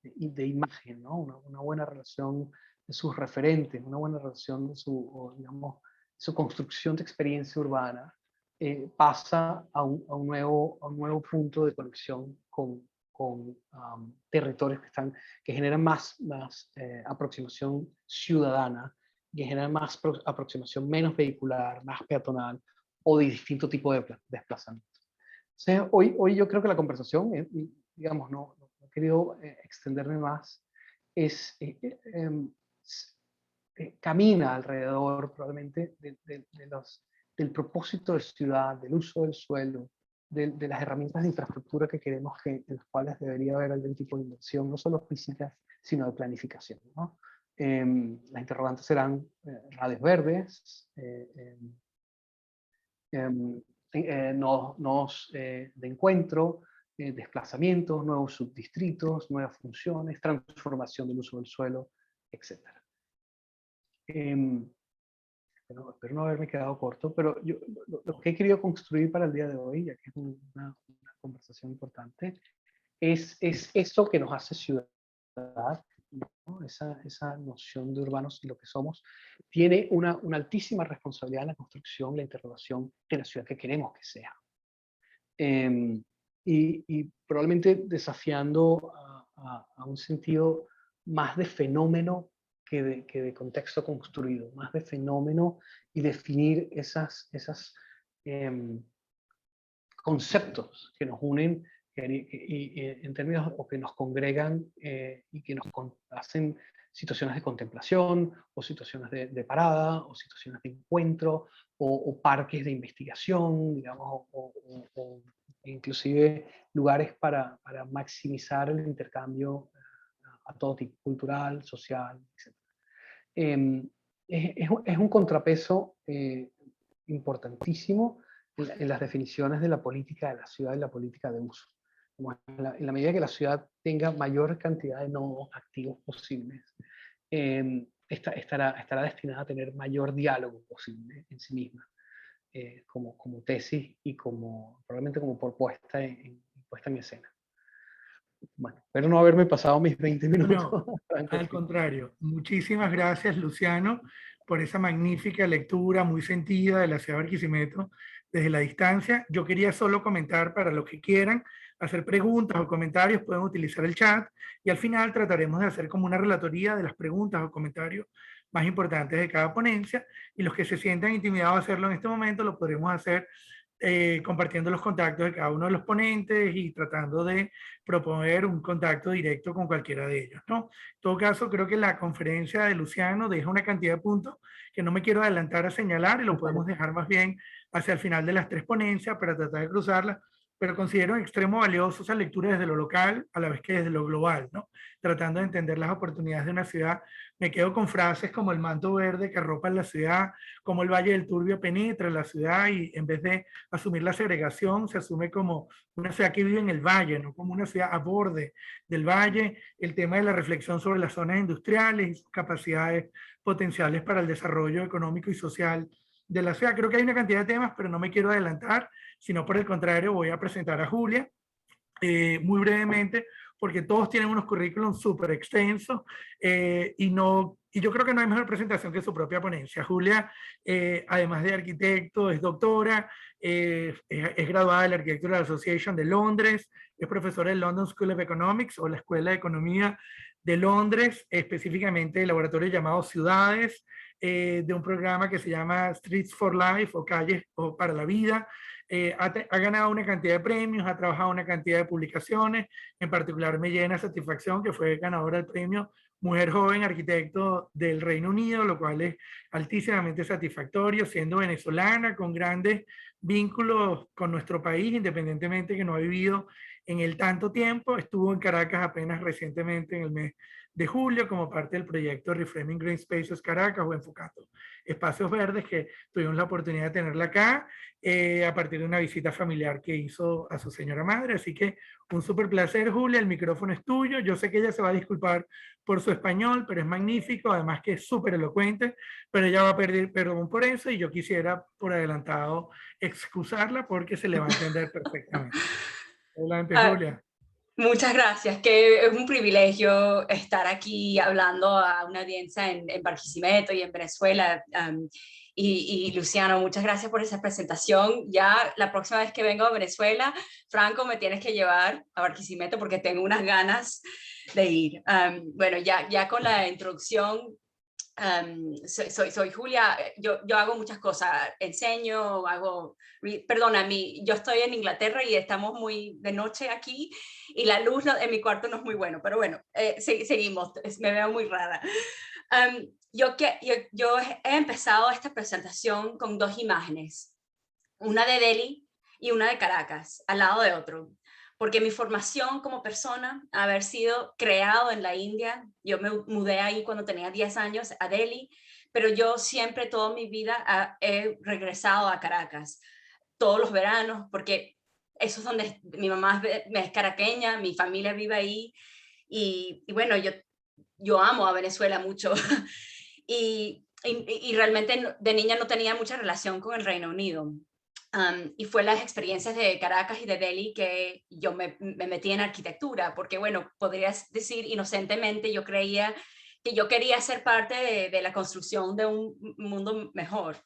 de imagen, ¿no? Una buena relación de sus referentes, una buena relación de digamos, su construcción de experiencia urbana, pasa a un nuevo punto de conexión con territorios que generan más aproximación ciudadana, que generan más aproximación menos vehicular, más peatonal o de distinto tipo de desplazamiento. Entonces, hoy yo creo que la conversación, digamos, no he querido extenderme más, camina alrededor probablemente del propósito de ciudad, del uso del suelo, de las herramientas de infraestructura que queremos, en las cuales debería haber algún tipo de inversión, no solo física, sino de planificación, ¿no? Las interrogantes serán radios verdes, nodos de encuentro, desplazamientos, nuevos subdistritos, nuevas funciones, transformación del uso del suelo, etc. Espero no haberme quedado corto, pero yo lo que he querido construir para el día de hoy, ya que es una conversación importante, es eso que nos hace ciudad, ¿no? Esa noción de urbanos y lo que somos, tiene una altísima responsabilidad en la construcción, la interrogación de la ciudad que queremos que sea. Y probablemente desafiando a un sentido más de fenómeno que de contexto construido, más de fenómeno, y definir esas conceptos que nos unen en términos, o que nos congregan y que nos hacen situaciones de contemplación, o situaciones de parada, o situaciones de encuentro, o parques de investigación, digamos, o inclusive lugares para maximizar el intercambio a todo tipo, cultural, social, etc. Es un contrapeso importantísimo en las definiciones de la política de la ciudad y la política de uso. En la medida que la ciudad tenga mayor cantidad de nodos activos posibles, estará destinada a tener mayor diálogo posible en sí misma, como tesis y probablemente como puesta en escena. Bueno, espero no haberme pasado mis 20 minutos. No, al contrario. Muchísimas gracias, Luciano, por esa magnífica lectura muy sentida de la ciudad de Barquisimeto desde la distancia. Yo quería solo comentar, para los que quieran hacer preguntas o comentarios, pueden utilizar el chat, y al final trataremos de hacer como una relatoría de las preguntas o comentarios más importantes de cada ponencia, y los que se sientan intimidados a hacerlo en este momento lo podremos hacer compartiendo los contactos de cada uno de los ponentes y tratando de proponer un contacto directo con cualquiera de ellos, ¿no? En todo caso, creo que la conferencia de Luciano deja una cantidad de puntos que no me quiero adelantar a señalar, y lo podemos dejar más bien hacia el final de las 3 ponencias para tratar de cruzarlas, pero considero en extremo valioso esa lectura desde lo local a la vez que desde lo global, ¿no? Tratando de entender las oportunidades de una ciudad. Me quedo con frases como el manto verde que arropa en la ciudad, como el Valle del Turbio penetra en la ciudad, y en vez de asumir la segregación, se asume como una ciudad que vive en el valle, no como una ciudad a borde del valle. El tema de la reflexión sobre las zonas industriales y sus capacidades potenciales para el desarrollo económico y social de la ciudad. Creo que hay una cantidad de temas, pero no me quiero adelantar, sino por el contrario voy a presentar a Julia muy brevemente, porque todos tienen unos currículums súper extensos, y yo creo que no hay mejor presentación que su propia ponencia. Julia, además de arquitecto, es doctora, es graduada de la Architectural Association de Londres, es profesora del London School of Economics, o la Escuela de Economía de Londres, específicamente el laboratorio llamado Ciudades, de un programa que se llama Streets for Life o Calles o para la Vida. Ha ganado una cantidad de premios, ha trabajado una cantidad de publicaciones. En particular me llena satisfacción que fue ganadora del premio Mujer Joven Arquitecto del Reino Unido, lo cual es altísimamente satisfactorio, siendo venezolana, con grandes vínculos con nuestro país, independientemente que no ha vivido en el tanto tiempo. Estuvo en Caracas apenas recientemente en el mes de julio como parte del proyecto Reframing Green Spaces Caracas o enfocando espacios verdes, que tuvimos la oportunidad de tenerla acá a partir de una visita familiar que hizo a su señora madre. Así que un súper placer, Julia, el micrófono es tuyo. Yo sé que ella se va a disculpar por su español, pero es magnífico, además que es súper elocuente, pero ella va a pedir perdón por eso y yo quisiera por adelantado excusarla porque se le va a entender perfectamente. Adelante, Julia. Muchas gracias, que es un privilegio estar aquí hablando a una audiencia en Barquisimeto y en Venezuela. Y Luciano, muchas gracias por esa presentación. Ya la próxima vez que vengo a Venezuela, Franco, me tienes que llevar a Barquisimeto porque tengo unas ganas de ir. Bueno, ya con la introducción, soy Julia, yo hago muchas cosas, enseño, perdona, yo estoy en Inglaterra y estamos muy de noche aquí y la luz en mi cuarto no es muy bueno, pero bueno, seguimos, me veo muy rara. Yo he empezado esta presentación con dos imágenes, una de Delhi y una de Caracas, al lado de otro. Porque mi formación como persona, haber sido creado en la India, yo me mudé ahí cuando tenía 10 años a Delhi, pero yo siempre toda mi vida he regresado a Caracas, todos los veranos, porque eso es donde mi mamá es caraqueña, mi familia vive ahí, y bueno, yo amo a Venezuela mucho, y realmente de niña no tenía mucha relación con el Reino Unido. Y fue las experiencias de Caracas y de Delhi que yo me metí en arquitectura, porque bueno, podrías decir inocentemente, yo creía que yo quería ser parte de la construcción de un mundo mejor.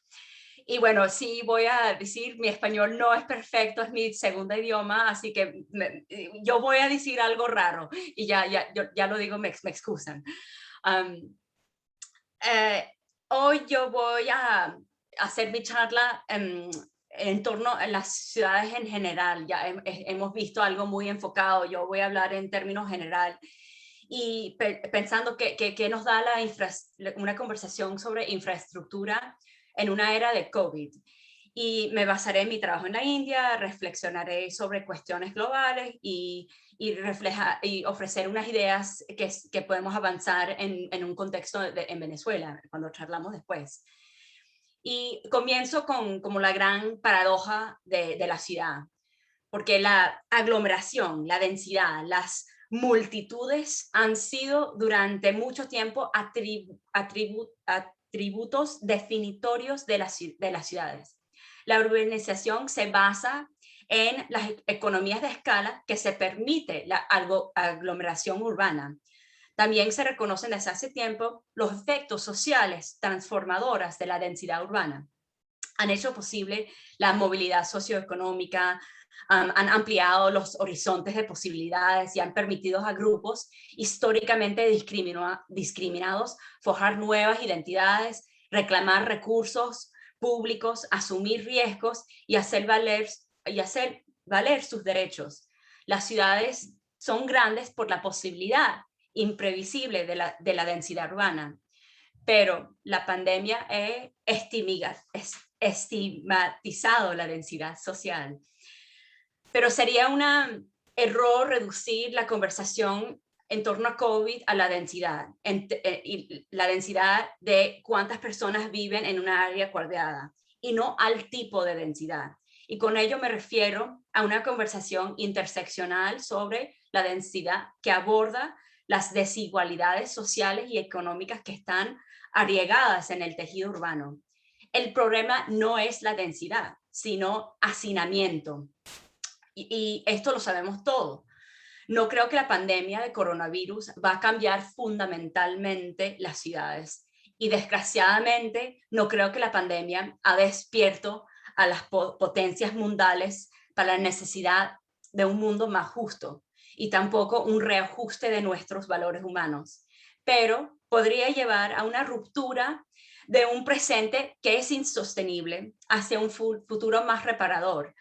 Y bueno, sí voy a decir, mi español no es perfecto, es mi segundo idioma, así que yo voy a decir algo raro y ya lo digo, me excusan. Hoy yo voy a hacer mi charla en torno a las ciudades en general. Ya hemos visto algo muy enfocado, yo voy a hablar en términos general y pensando que nos da una conversación sobre infraestructura en una era de COVID. Y me basaré en mi trabajo en la India, reflexionaré sobre cuestiones globales y ofrecer unas ideas que podemos avanzar en un contexto en Venezuela, cuando charlamos después. Y comienzo con como la gran paradoja de la ciudad, porque la aglomeración, la densidad, las multitudes han sido durante mucho tiempo atributos definitorios de las ciudades. La urbanización se basa en las economías de escala que se permite la aglomeración urbana. También se reconocen desde hace tiempo los efectos sociales transformadoras de la densidad urbana. Han hecho posible la movilidad socioeconómica, han ampliado los horizontes de posibilidades y han permitido a grupos históricamente discriminados forjar nuevas identidades, reclamar recursos públicos, asumir riesgos y hacer valer sus derechos. Las ciudades son grandes por la posibilidad imprevisible de la densidad urbana, pero la pandemia ha estigmatizado la densidad social. Pero sería un error reducir la conversación en torno a COVID a la densidad, y la densidad de cuántas personas viven en una área cuadrada, y no al tipo de densidad. Y con ello me refiero a una conversación interseccional sobre la densidad que aborda las desigualdades sociales y económicas que están arraigadas en el tejido urbano. El problema no es la densidad, sino hacinamiento. Y esto lo sabemos todos. No creo que la pandemia de coronavirus va a cambiar fundamentalmente las ciudades. Y desgraciadamente, no creo que la pandemia ha despierto a las potencias mundiales para la necesidad de un mundo más justo y tampoco un reajuste de nuestros valores humanos. Pero podría llevar a una ruptura de un presente que es insostenible hacia un futuro más reparador.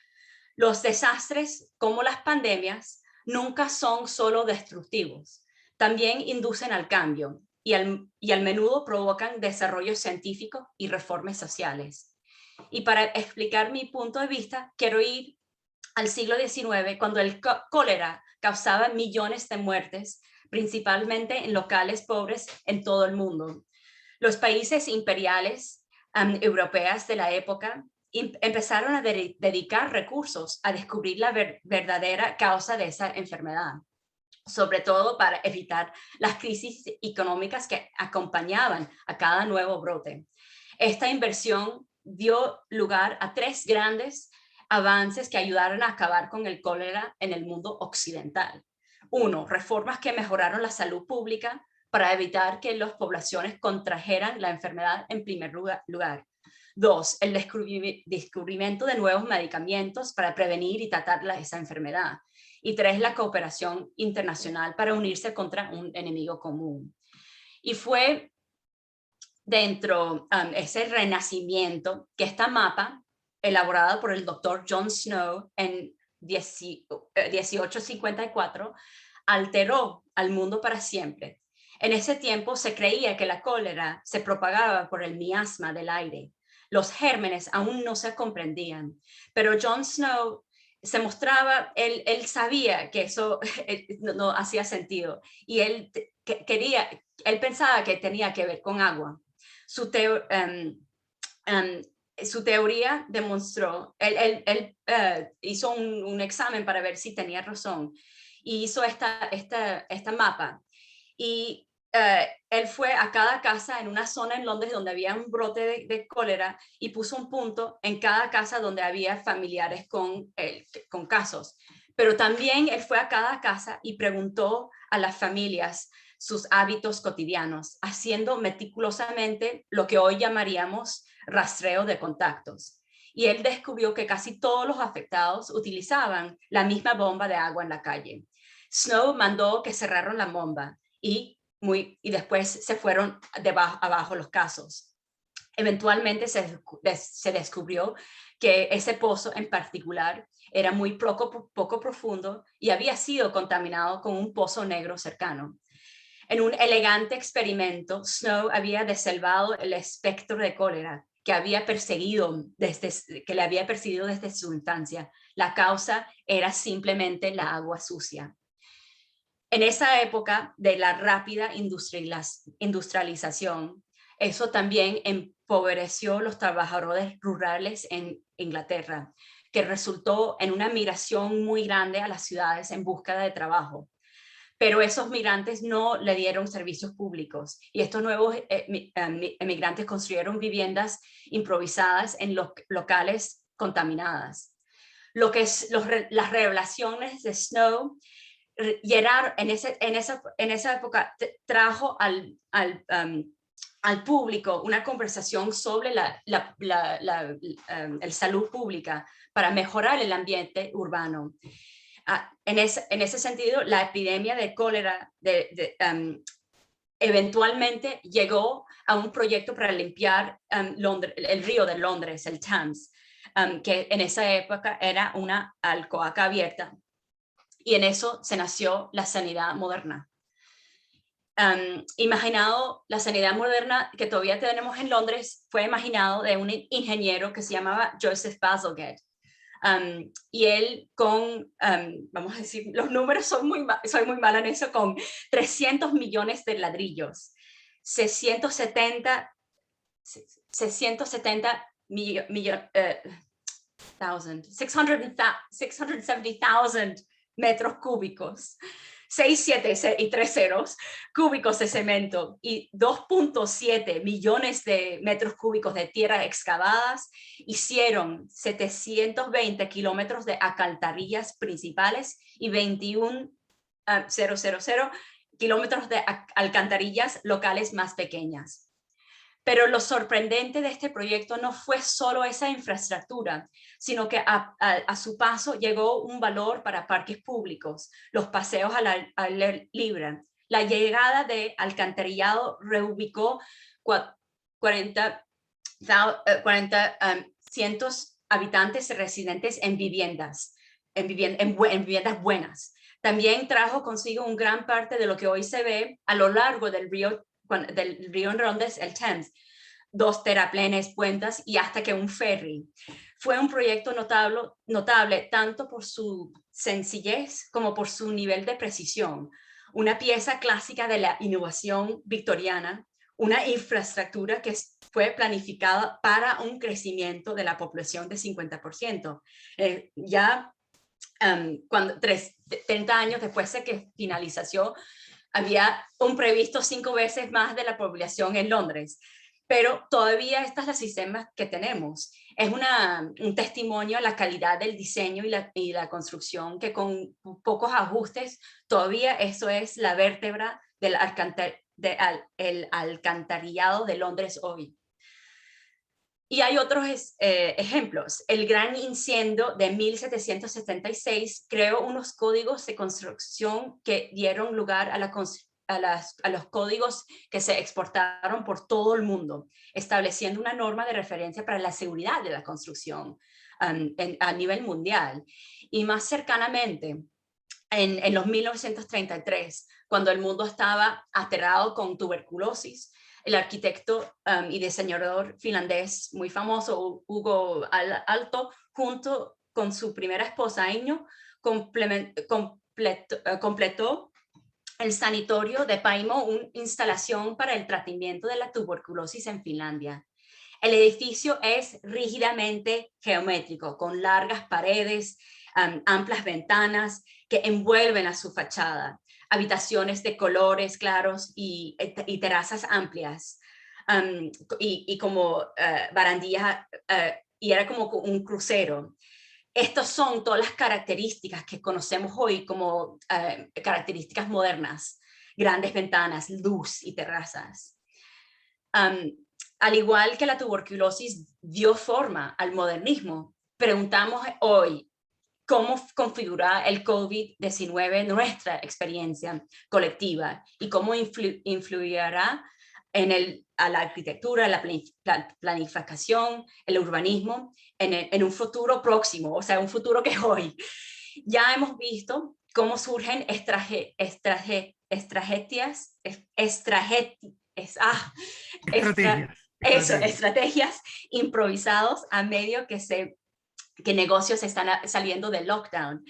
Los desastres, como las pandemias, nunca son solo destructivos, también inducen al cambio y al menudo provocan desarrollo científico y reformas sociales. Y para explicar mi punto de vista, quiero ir al siglo XIX, cuando el cólera causaba millones de muertes, principalmente en locales pobres en todo el mundo. Los países imperiales europeos de la época empezaron a dedicar recursos a descubrir la verdadera causa de esa enfermedad, sobre todo para evitar las crisis económicas que acompañaban a cada nuevo brote. Esta inversión dio lugar a 3 grandes avances que ayudaron a acabar con el cólera en el mundo occidental. 1. Reformas que mejoraron la salud pública para evitar que las poblaciones contrajeran la enfermedad en primer lugar. 2. El descubrimiento de nuevos medicamentos para prevenir y tratar esa enfermedad. Y 3. La cooperación internacional para unirse contra un enemigo común. Y fue dentro de ese renacimiento que esta mapa, elaborada por el doctor John Snow en 1854, alteró al mundo para siempre. En ese tiempo se creía que la cólera se propagaba por el miasma del aire. Los gérmenes aún no se comprendían, pero John Snow se mostraba, él sabía que eso no hacía sentido y él pensaba que tenía que ver con agua. Su teoría demostró, él hizo un examen para ver si tenía razón y hizo esta mapa y él fue a cada casa en una zona en Londres donde había un brote de cólera y puso un punto en cada casa donde había familiares con casos. Pero también él fue a cada casa y preguntó a las familias sus hábitos cotidianos, haciendo meticulosamente lo que hoy llamaríamos rastreo de contactos. Y él descubrió que casi todos los afectados utilizaban la misma bomba de agua en la calle. Snow mandó que cerraran la bomba y después se fueron abajo los casos. Eventualmente se descubrió que ese pozo en particular era muy poco profundo y había sido contaminado con un pozo negro cercano. En un elegante experimento, Snow había desalvado el espectro de cólera que le había perseguido desde su infancia. La causa era simplemente la agua sucia. En esa época de la rápida industrialización, eso también empobreció los trabajadores rurales en Inglaterra, que resultó en una migración muy grande a las ciudades en búsqueda de trabajo. Pero esos migrantes no le dieron servicios públicos y estos nuevos emigrantes construyeron viviendas improvisadas en locales contaminadas. Las revelaciones de Snow en esa época trajo al público una conversación sobre el salud pública para mejorar el ambiente urbano. En ese sentido, la epidemia de cólera eventualmente llegó a un proyecto para limpiar el río de Londres, el Thames, que en esa época era una alcohólica abierta. Y en eso se nació la sanidad moderna. La sanidad moderna que todavía tenemos en Londres fue imaginado de un ingeniero que se llamaba Joseph Bazalgette. Y él vamos a decir, los números soy muy mala en eso, con 300 millones de ladrillos, 670,000 metros cúbicos, 6, 7 y 3 ceros cúbicos de cemento y 2.7 millones de metros cúbicos de tierra excavadas. Hicieron 720 kilómetros de alcantarillas principales y 21,000 kilómetros de alcantarillas locales más pequeñas. Pero lo sorprendente de este proyecto no fue solo esa infraestructura, sino que a su paso llegó un valor para parques públicos, los paseos al aire libre. La llegada de alcantarillado reubicó cientos habitantes residentes en viviendas, en viviendas buenas. También trajo consigo un gran parte de lo que hoy se ve a lo largo del río en Rondes, el Thames, 2 terraplenes, puentes y hasta que un ferry. Fue un proyecto notable tanto por su sencillez como por su nivel de precisión. Una pieza clásica de la innovación victoriana, una infraestructura que fue planificada para un crecimiento de la población de 50%. Cuando 30 años después de que finalización, había un previsto 5 veces más de la población en Londres. Pero todavía estas las sistemas que tenemos. Es un testimonio a la calidad del diseño y la construcción, que con pocos ajustes, todavía eso es la vértebra del alcantarillado de Londres hoy. Y hay otros ejemplos. El gran incendio de 1776 creó unos códigos de construcción que dieron lugar a los códigos que se exportaron por todo el mundo, estableciendo una norma de referencia para la seguridad de la construcción a nivel mundial. Y más cercanamente, en los 1933, cuando el mundo estaba aterrado con tuberculosis, el arquitecto y diseñador finlandés muy famoso, Hugo Aalto, junto con su primera esposa, Aino, completó el sanatorio de Paimo, una instalación para el tratamiento de la tuberculosis en Finlandia. El edificio es rígidamente geométrico, con largas paredes, amplias ventanas que envuelven a su fachada, habitaciones de colores claros y terrazas amplias, y como barandillas, y era como un crucero. Estas son todas las características que conocemos hoy como características modernas: grandes ventanas, luz y terrazas. Al igual que la tuberculosis dio forma al modernismo, preguntamos hoy cómo configurar el COVID-19 en nuestra experiencia colectiva y cómo influirá a la arquitectura, la planificación, el urbanismo en un futuro próximo, o sea, un futuro que es hoy. Ya hemos visto cómo surgen estrategias improvisadas a medio que negocios están saliendo del lockdown.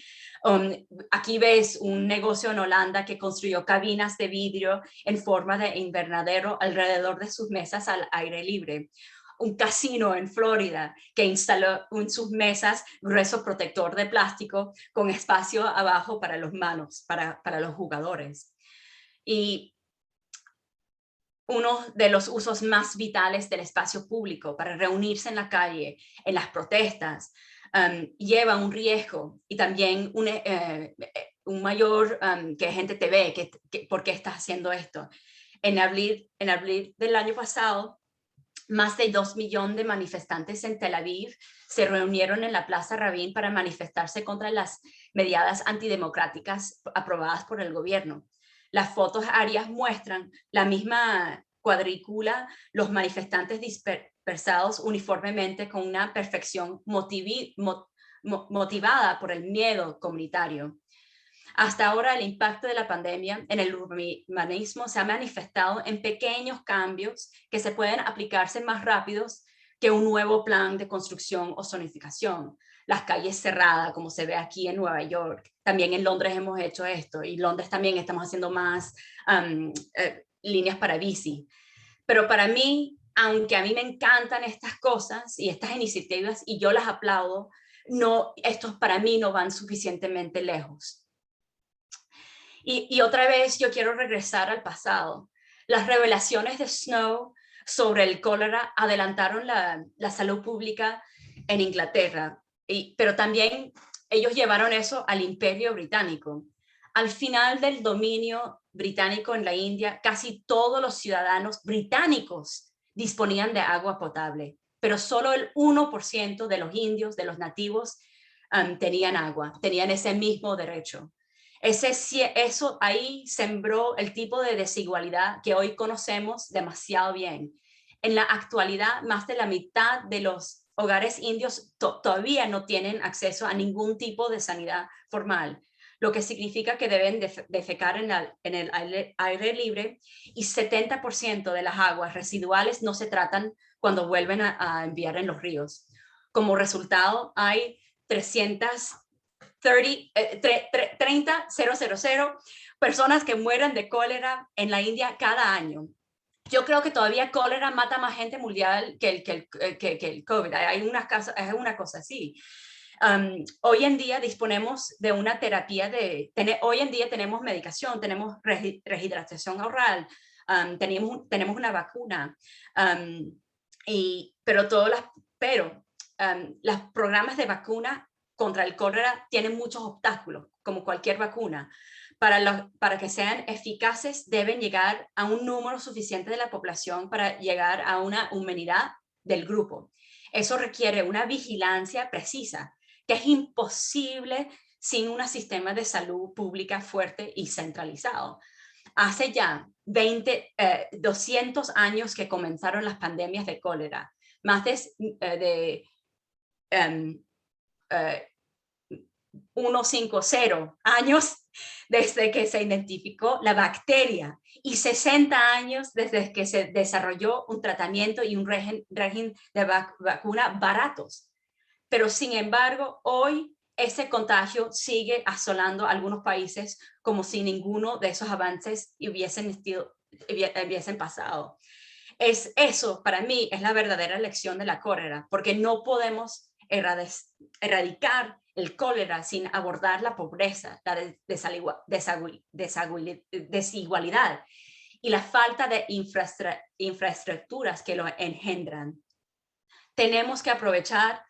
Aquí ves un negocio en Holanda que construyó cabinas de vidrio en forma de invernadero alrededor de sus mesas al aire libre. Un casino en Florida que instaló en sus mesas grueso protector de plástico con espacio abajo para las manos, para los jugadores. Y uno de los usos más vitales del espacio público para reunirse en la calle, en las protestas, lleva un riesgo y también un mayor que gente te ve, ¿por qué estás haciendo esto? En abril del año pasado, más de 2 millones de manifestantes en Tel Aviv se reunieron en la Plaza Rabin para manifestarse contra las medidas antidemocráticas aprobadas por el gobierno. Las fotos aéreas muestran la misma cuadrícula, los manifestantes dispersados uniformemente con una perfección motivada por el miedo comunitario. Hasta ahora, el impacto de la pandemia en el urbanismo se ha manifestado en pequeños cambios que se pueden aplicarse más rápidos que un nuevo plan de construcción o zonificación. Las calles cerradas, como se ve aquí en Nueva York. También en Londres hemos hecho esto, y en Londres también estamos haciendo más líneas para bici. Pero para mí, aunque a mí me encantan estas cosas y estas iniciativas, y yo las aplaudo, estos para mí no van suficientemente lejos. Y otra vez yo quiero regresar al pasado. Las revelaciones de Snow sobre el cólera adelantaron la salud pública en Inglaterra, pero también ellos llevaron eso al Imperio Británico. Al final del dominio británico en la India, casi todos los ciudadanos británicos disponían de agua potable, pero solo el 1% de los indios, de los nativos, tenían agua, tenían ese mismo derecho. Eso ahí sembró el tipo de desigualdad que hoy conocemos demasiado bien. en la actualidad más de la mitad de los hogares indios todavía no tienen acceso a ningún tipo de sanidad formal, lo que significa que deben defecar en el aire libre, y 70% de las aguas residuales no se tratan cuando vuelven a enviar en los ríos. Como resultado, hay 30,000 personas que mueren de cólera en la India cada año. Yo creo que todavía cólera mata más gente mundial que el COVID. Hay es una cosa así. Hoy en día disponemos de una terapia hoy en día tenemos medicación, tenemos rehidratación oral, tenemos una vacuna, pero los programas de vacuna contra el cólera tienen muchos obstáculos, como cualquier vacuna. Para que sean eficaces, deben llegar a un número suficiente de la población para llegar a una inmunidad del grupo. Eso requiere una vigilancia precisa, que es imposible sin un sistema de salud pública fuerte y centralizado. Hace ya 200 años que comenzaron las pandemias de cólera, más de 150 años desde que se identificó la bacteria y 60 años desde que se desarrolló un tratamiento y un régimen de vacuna baratos. Pero sin embargo, hoy ese contagio sigue asolando algunos países como si ninguno de esos avances hubiesen pasado. Eso para mí es la verdadera lección de la cólera, porque no podemos erradicar el cólera sin abordar la pobreza, la desigualdad y la falta de infraestructuras que lo engendran. Tenemos que aprovechar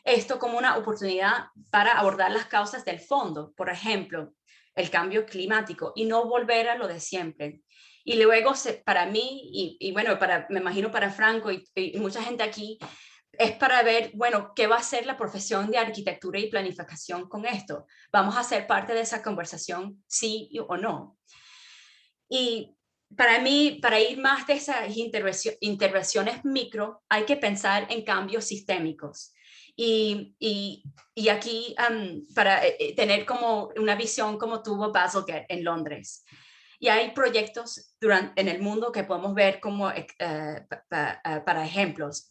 esto como una oportunidad para abordar las causas del fondo, por ejemplo, el cambio climático, y no volver a lo de siempre. Y luego, para mí, y bueno, me imagino para Franco y mucha gente aquí, es para ver, bueno, ¿qué va a ser la profesión de arquitectura y planificación con esto? ¿Vamos a ser parte de esa conversación, sí o no? Y para mí, para ir más de esas intervenciones micro, hay que pensar en cambios sistémicos. Y aquí, para tener como una visión como tuvo Bazalgette en Londres. Y hay proyectos en el mundo que podemos ver como para ejemplos.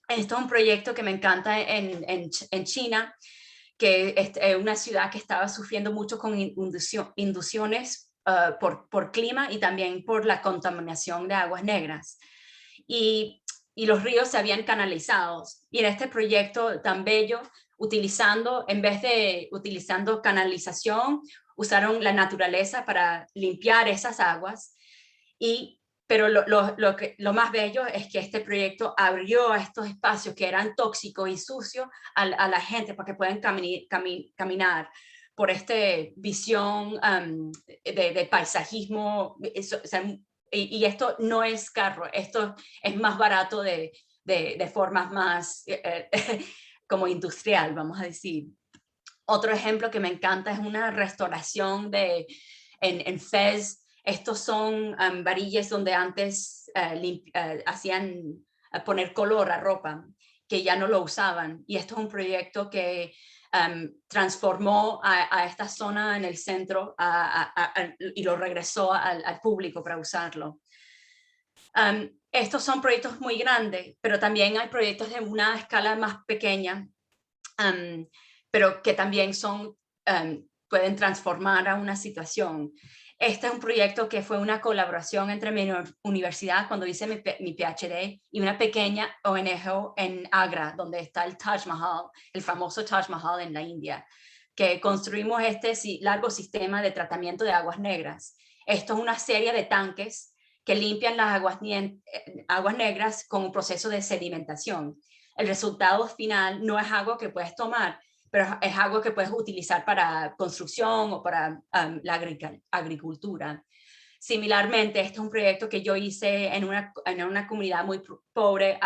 Esto es un proyecto que me encanta en China, que es una ciudad que estaba sufriendo mucho con inducciones por clima y también por la contaminación de aguas negras. Y los ríos se habían canalizado. Y en este proyecto tan bello, en vez de utilizando canalización, usaron la naturaleza para limpiar esas aguas. Pero lo más bello es que este proyecto abrió a estos espacios que eran tóxicos y sucios a la gente para que puedan caminar por esta visión de paisajismo. Y esto no es caro, esto es más barato de formas más como industrial, vamos a decir. Otro ejemplo que me encanta es una restauración en Fez. Estos son varillas donde antes hacían poner color a ropa, que ya no lo usaban. Y esto es un proyecto que transformó a esta zona en el centro y lo regresó al público para usarlo. Estos son proyectos muy grandes, pero también hay proyectos de una escala más pequeña, pero que también pueden transformar a una situación. Este es un proyecto que fue una colaboración entre mi universidad cuando hice mi PhD y una pequeña ONG en Agra, donde está el Taj Mahal, el famoso Taj Mahal en la India, que construimos este largo sistema de tratamiento de aguas negras. Esto es una serie de tanques que limpian las aguas negras con un proceso de sedimentación. El resultado final no es agua que puedes tomar, pero es algo que puedes utilizar para construcción o para la agricultura. Similarmente, este es un proyecto que yo hice en una comunidad muy pobre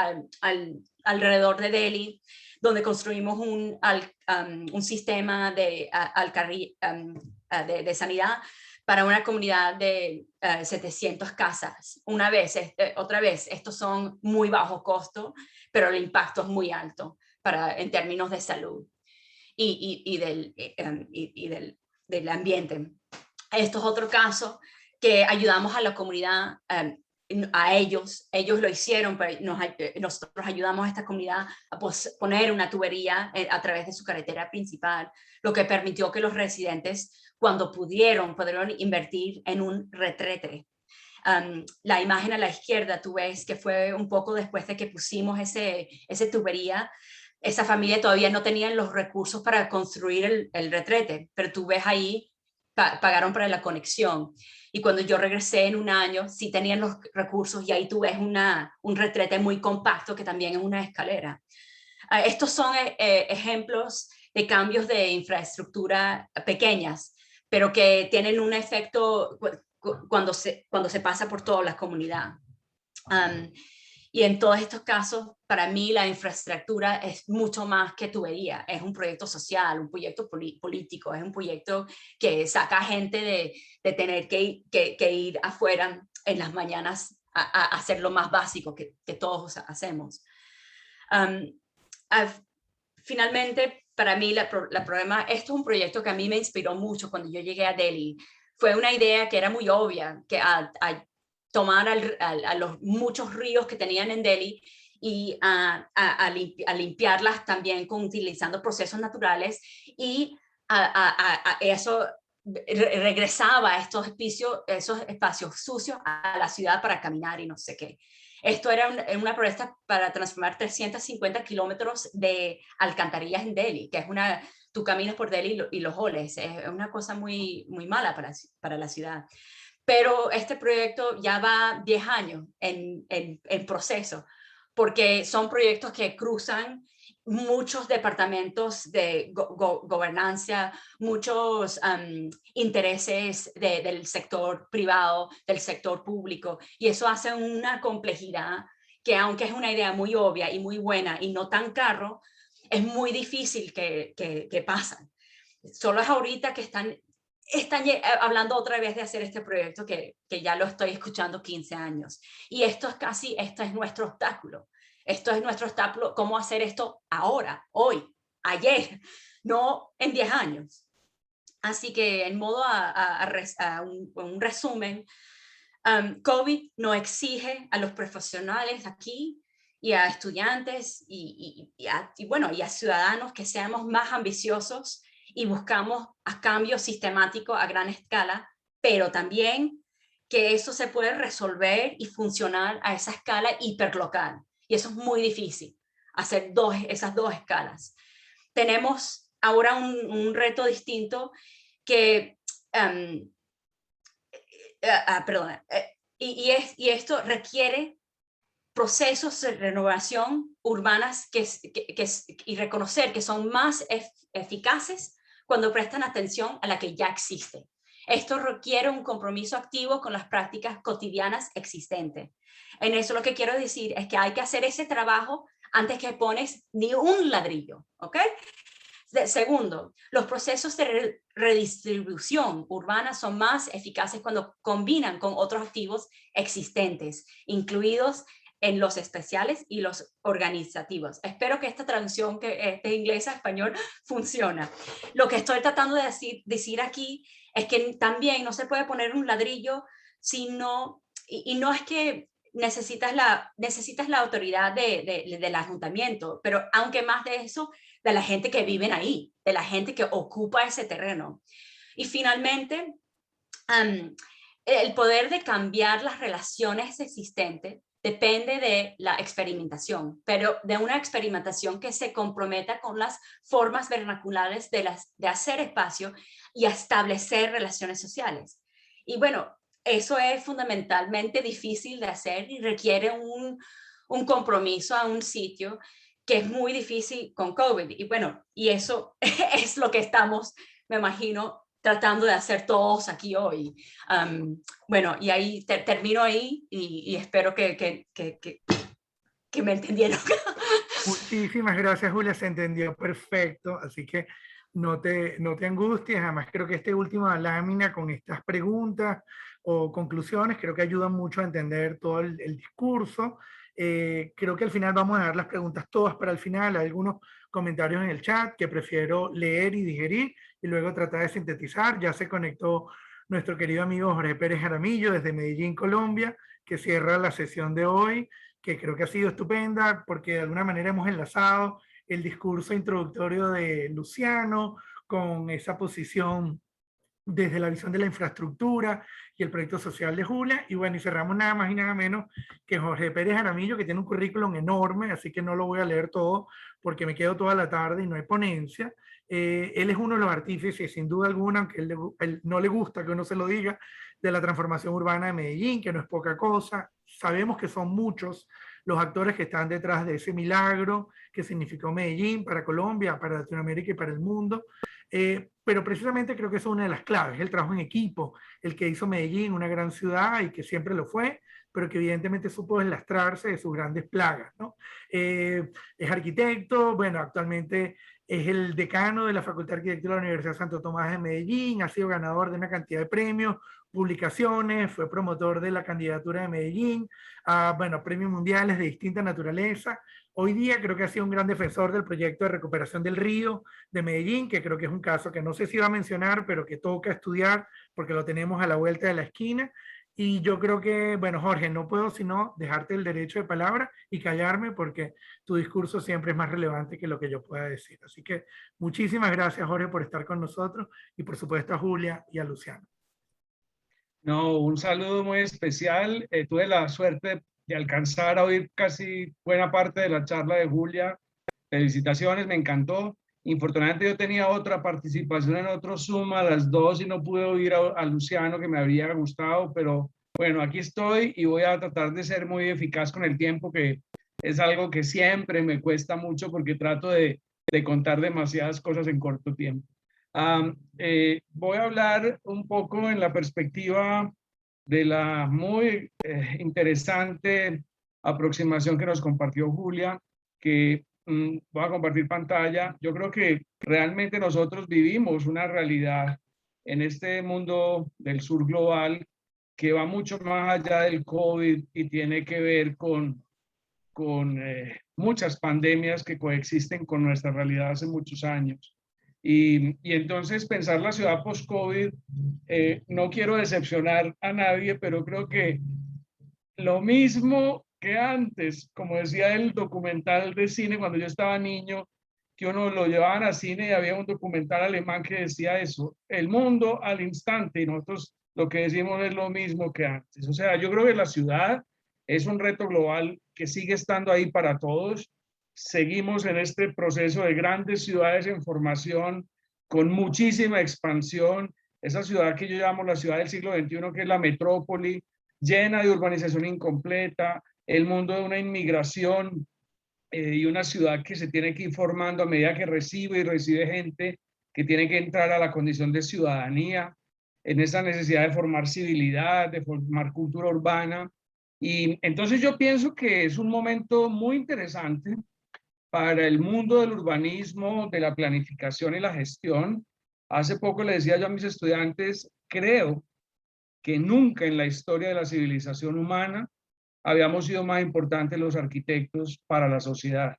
alrededor de Delhi, donde construimos un sistema de sanidad para una comunidad de 700 casas. Otra vez, estos son muy bajo costo, pero el impacto es muy alto en términos de salud y del ambiente. Esto es otro caso que ayudamos a la comunidad, a ellos lo hicieron, pero nosotros ayudamos a esta comunidad a poner una tubería a través de su carretera principal, lo que permitió que los residentes, cuando pudieron invertir en un retrete. La imagen a la izquierda, tú ves que fue un poco después de que pusimos ese tubería. Esa familia todavía no tenía los recursos para construir el retrete, pero tú ves ahí, pagaron para la conexión. Y cuando yo regresé en un año, sí tenían los recursos y ahí tú ves un retrete muy compacto que también es una escalera. Estos son ejemplos de cambios de infraestructura pequeñas, pero que tienen un efecto cuando se pasa por toda la comunidad. Y en todos estos casos, para mí la infraestructura es mucho más que tubería. Es un proyecto social, un proyecto político, es un proyecto que saca gente de tener que ir afuera en las mañanas a hacer lo más básico que todos hacemos. Finalmente, para mí, esto es un proyecto que a mí me inspiró mucho cuando yo llegué a Delhi. Fue una idea que era muy obvia, que a tomar a los muchos ríos que tenían en Delhi y a limpiarlas también utilizando procesos naturales, y eso regresaba a esos espacios sucios a la ciudad para caminar y no sé qué. Esto era una propuesta para transformar 350 kilómetros de alcantarillas en Delhi, que es tú caminas por Delhi y los oles. Es una cosa muy, muy mala para la ciudad. Pero este proyecto ya va 10 años en proceso, porque son proyectos que cruzan muchos departamentos de gobernanza, muchos intereses del sector privado, del sector público, y eso hace una complejidad que, aunque es una idea muy obvia y muy buena y no tan caro, es muy difícil que pasen. Solo es ahorita que están hablando otra vez de hacer este proyecto que ya lo estoy escuchando 15 años. Y esto es nuestro obstáculo. Esto es nuestro obstáculo, cómo hacer esto ahora, hoy, ayer, no en 10 años. Así que en modo un resumen, COVID no exige a los profesionales aquí y a estudiantes y a ciudadanos que seamos más ambiciosos y buscamos a cambios sistemáticos a gran escala, pero también que eso se puede resolver y funcionar a esa escala hiperlocal. Y eso es muy difícil, hacer esas dos escalas. Tenemos ahora un reto distinto que, y esto requiere procesos de renovación urbanas y reconocer que son más eficaces cuando prestan atención a la que ya existe. Esto requiere un compromiso activo con las prácticas cotidianas existentes. En eso lo que quiero decir es que hay que hacer ese trabajo antes que pones ni un ladrillo, ¿ok? Segundo, los procesos de redistribución urbana son más eficaces cuando combinan con otros activos existentes, incluidos en los especiales y los organizativos. Espero que esta traducción que es de inglés a español funciona. Lo que estoy tratando de decir aquí es que también no se puede poner un ladrillo, sino, y no es que necesitas la autoridad del ayuntamiento, pero aunque más de eso, de la gente que vive ahí, de la gente que ocupa ese terreno. Y finalmente, el poder de cambiar las relaciones existentes depende de la experimentación, pero de una experimentación que se comprometa con las formas vernaculares de hacer espacio y establecer relaciones sociales. Y bueno, eso es fundamentalmente difícil de hacer y requiere un compromiso a un sitio que es muy difícil con COVID. Y bueno, y eso es lo que estamos, me imagino, tratando de hacer todos aquí hoy. Bueno, y ahí termino ahí y espero que me entendieron. Muchísimas gracias, Julia, se entendió perfecto, así que no te angusties. Además, creo que esta última lámina con estas preguntas o conclusiones, creo que ayudan mucho a entender todo el discurso. Creo que al final vamos a dar las preguntas todas para el final. Hay algunos comentarios en el chat que prefiero leer y digerir y luego tratar de sintetizar. Ya se conectó nuestro querido amigo Jorge Pérez Jaramillo desde Medellín, Colombia, que cierra la sesión de hoy, que creo que ha sido estupenda porque de alguna manera hemos enlazado el discurso introductorio de Luciano con esa posición desde la visión de la infraestructura y el proyecto social de Julia. Y bueno, y cerramos nada más y nada menos que Jorge Pérez Jaramillo, que tiene un currículum enorme, así que no lo voy a leer todo porque me quedo toda la tarde y no hay ponencia. Él es uno de los artífices, sin duda alguna, aunque él no le gusta que uno se lo diga, de la transformación urbana de Medellín, que no es poca cosa. Sabemos que son muchos los actores que están detrás de ese milagro que significó Medellín para Colombia, para Latinoamérica y para el mundo. Pero precisamente creo que eso es una de las claves, el trabajo en equipo, el que hizo Medellín una gran ciudad y que siempre lo fue, pero que evidentemente supo deslastrarse de sus grandes plagas, ¿no? Es arquitecto, bueno, actualmente es el decano de la Facultad de Arquitectura de la Universidad Santo Tomás de Medellín, ha sido ganador de una cantidad de premios, publicaciones, fue promotor de la candidatura de Medellín, bueno, premios mundiales de distinta naturaleza. Hoy día creo que ha sido un gran defensor del proyecto de recuperación del río de Medellín, que creo que es un caso que no sé si va a mencionar, pero que toca estudiar porque lo tenemos a la vuelta de la esquina. Y yo creo que, bueno, Jorge, no puedo sino dejarte el derecho de palabra y callarme porque tu discurso siempre es más relevante que lo que yo pueda decir. Así que muchísimas gracias, Jorge, por estar con nosotros y por supuesto a Julia y a Luciano. No, un saludo muy especial. Tuve la suerte de alcanzar a oír casi buena parte de la charla de Julia. Felicitaciones, me encantó. Infortunadamente yo tenía otra participación en otro Zoom a las 2 y no pude oír a Luciano, que me habría gustado, pero bueno, aquí estoy y voy a tratar de ser muy eficaz con el tiempo, que es algo que siempre me cuesta mucho porque trato de contar demasiadas cosas en corto tiempo. Voy a hablar un poco en la perspectiva de la muy interesante aproximación que nos compartió Julia, que voy a compartir pantalla. Yo creo que realmente nosotros vivimos una realidad en este mundo del sur global que va mucho más allá del COVID y tiene que ver con muchas pandemias que coexisten con nuestra realidad hace muchos años. Y entonces pensar la ciudad post-COVID, no quiero decepcionar a nadie, pero creo que lo mismo que antes, como decía el documental de cine cuando yo estaba niño, que uno lo llevaban a cine y había un documental alemán que decía eso, el mundo al instante, y nosotros lo que decimos es lo mismo que antes. O sea, yo creo que la ciudad es un reto global que sigue estando ahí para todos. Seguimos en este proceso de grandes ciudades en formación, con muchísima expansión. Esa ciudad que yo llamo la ciudad del siglo XXI, que es la metrópoli, llena de urbanización incompleta, el mundo de una inmigración y una ciudad que se tiene que ir formando a medida que recibe y recibe gente que tiene que entrar a la condición de ciudadanía, en esa necesidad de formar civilidad, de formar cultura urbana. Y entonces yo pienso que es un momento muy interesante para el mundo del urbanismo, de la planificación y la gestión. Hace poco le decía yo a mis estudiantes, creo que nunca en la historia de la civilización humana habíamos sido más importantes los arquitectos para la sociedad.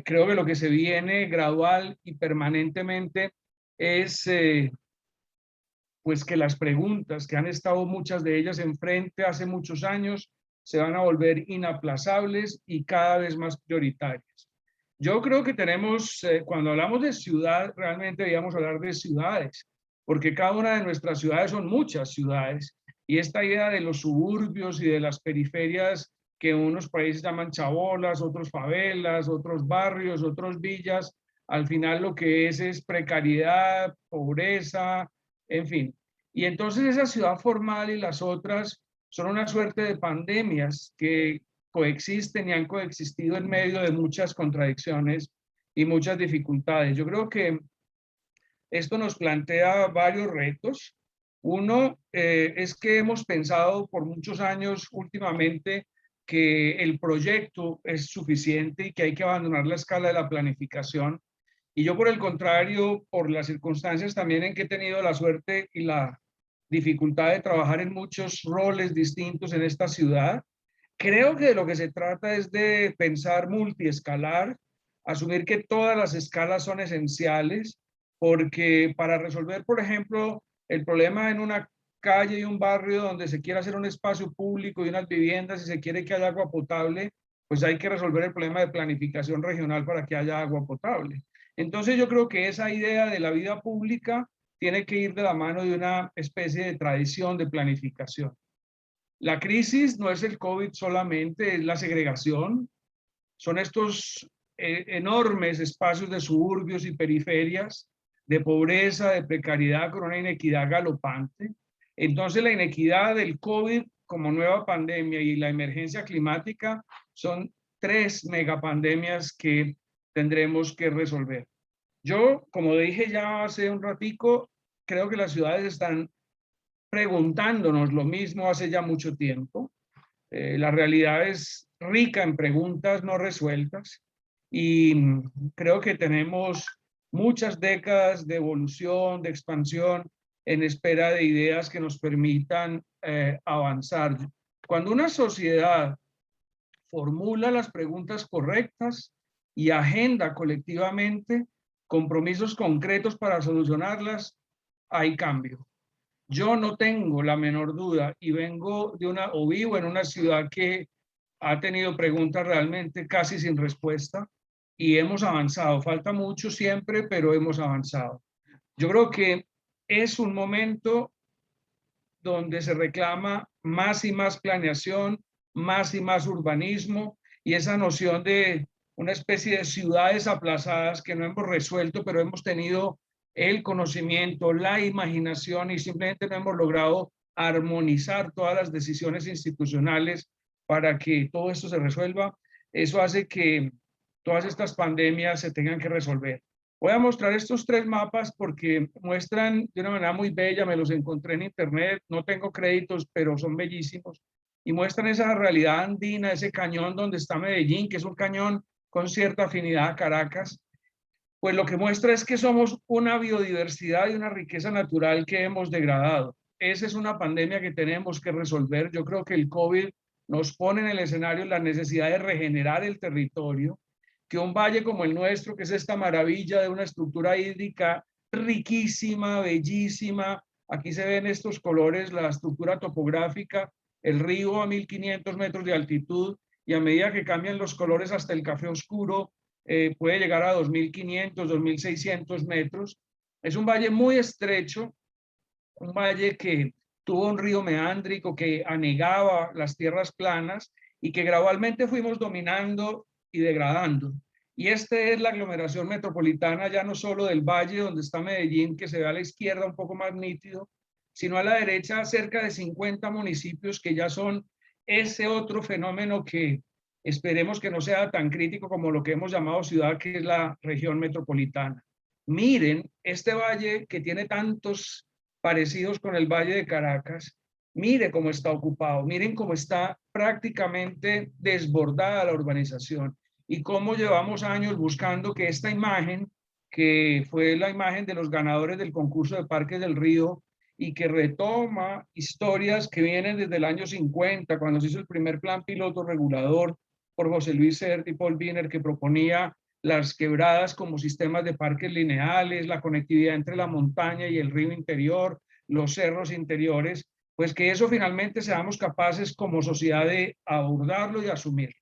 Creo que lo que se viene gradual y permanentemente es pues que las preguntas que han estado muchas de ellas enfrente hace muchos años se van a volver inaplazables y cada vez más prioritarias. Yo creo que tenemos, cuando hablamos de ciudad, realmente deberíamos hablar de ciudades, porque cada una de nuestras ciudades son muchas ciudades, y esta idea de los suburbios y de las periferias que unos países llaman chabolas, otros favelas, otros barrios, otros villas, al final lo que es precariedad, pobreza, en fin. Y entonces esa ciudad formal y las otras son una suerte de pandemias que coexisten y han coexistido en medio de muchas contradicciones y muchas dificultades. Yo creo que esto nos plantea varios retos. Uno es que hemos pensado por muchos años últimamente que el proyecto es suficiente y que hay que abandonar la escala de la planificación. Y yo, por el contrario, por las circunstancias también en que he tenido la suerte y la dificultad de trabajar en muchos roles distintos en esta ciudad, creo que de lo que se trata es de pensar multiescalar, asumir que todas las escalas son esenciales, porque para resolver, por ejemplo, el problema en una calle y un barrio donde se quiere hacer un espacio público y unas viviendas y se quiere que haya agua potable, pues hay que resolver el problema de planificación regional para que haya agua potable. Entonces yo creo que esa idea de la vida pública tiene que ir de la mano de una especie de tradición de planificación. La crisis no es el COVID solamente, es la segregación, son estos enormes espacios de suburbios y periferias, de pobreza, de precariedad, con una inequidad galopante. Entonces la inequidad del COVID como nueva pandemia y la emergencia climática son 3 megapandemias que tendremos que resolver. Yo, como dije ya hace un ratico, creo que las ciudades están preguntándonos lo mismo hace ya mucho tiempo. La realidad es rica en preguntas no resueltas y creo que tenemos muchas décadas de evolución, de expansión, en espera de ideas que nos permitan avanzar. Cuando una sociedad formula las preguntas correctas y agenda colectivamente compromisos concretos para solucionarlas, hay cambio. Yo no tengo la menor duda y vengo de o vivo en una ciudad que ha tenido preguntas realmente casi sin respuesta y hemos avanzado. Falta mucho siempre, pero hemos avanzado. Yo creo que es un momento donde se reclama más y más planeación, más y más urbanismo y esa noción de una especie de ciudades aplazadas que no hemos resuelto, pero hemos tenido el conocimiento, la imaginación y simplemente no hemos logrado armonizar todas las decisiones institucionales para que todo esto se resuelva. Eso hace que todas estas pandemias se tengan que resolver. Voy a mostrar estos 3 mapas porque muestran de una manera muy bella, me los encontré en internet, no tengo créditos, pero son bellísimos, y muestran esa realidad andina, ese cañón donde está Medellín, que es un cañón con cierta afinidad a Caracas. Pues lo que muestra es que somos una biodiversidad y una riqueza natural que hemos degradado. Esa es una pandemia que tenemos que resolver. Yo creo que el COVID nos pone en el escenario la necesidad de regenerar el territorio, que un valle como el nuestro, que es esta maravilla de una estructura hídrica riquísima, bellísima, aquí se ven estos colores, la estructura topográfica, el río a 1500 metros de altitud, y a medida que cambian los colores hasta el café oscuro, puede llegar a 2500, 2600 metros. Es un valle muy estrecho, un valle que tuvo un río meándrico que anegaba las tierras planas y que gradualmente fuimos dominando y degradando. Y esta es la aglomeración metropolitana, ya no solo del valle donde está Medellín, que se ve a la izquierda un poco más nítido, sino a la derecha cerca de 50 municipios que ya son ese otro fenómeno que esperemos que no sea tan crítico como lo que hemos llamado ciudad, que es la región metropolitana. Miren este valle que tiene tantos parecidos con el Valle de Caracas, mire cómo está ocupado, miren cómo está prácticamente desbordada la urbanización y cómo llevamos años buscando que esta imagen, que fue la imagen de los ganadores del concurso de Parques del Río y que retoma historias que vienen desde el año 50, cuando se hizo el primer plan piloto regulador por José Luis Sert y Paul Wiener, que proponía las quebradas como sistemas de parques lineales, la conectividad entre la montaña y el río interior, los cerros interiores, pues que eso finalmente seamos capaces como sociedad de abordarlo y asumirlo.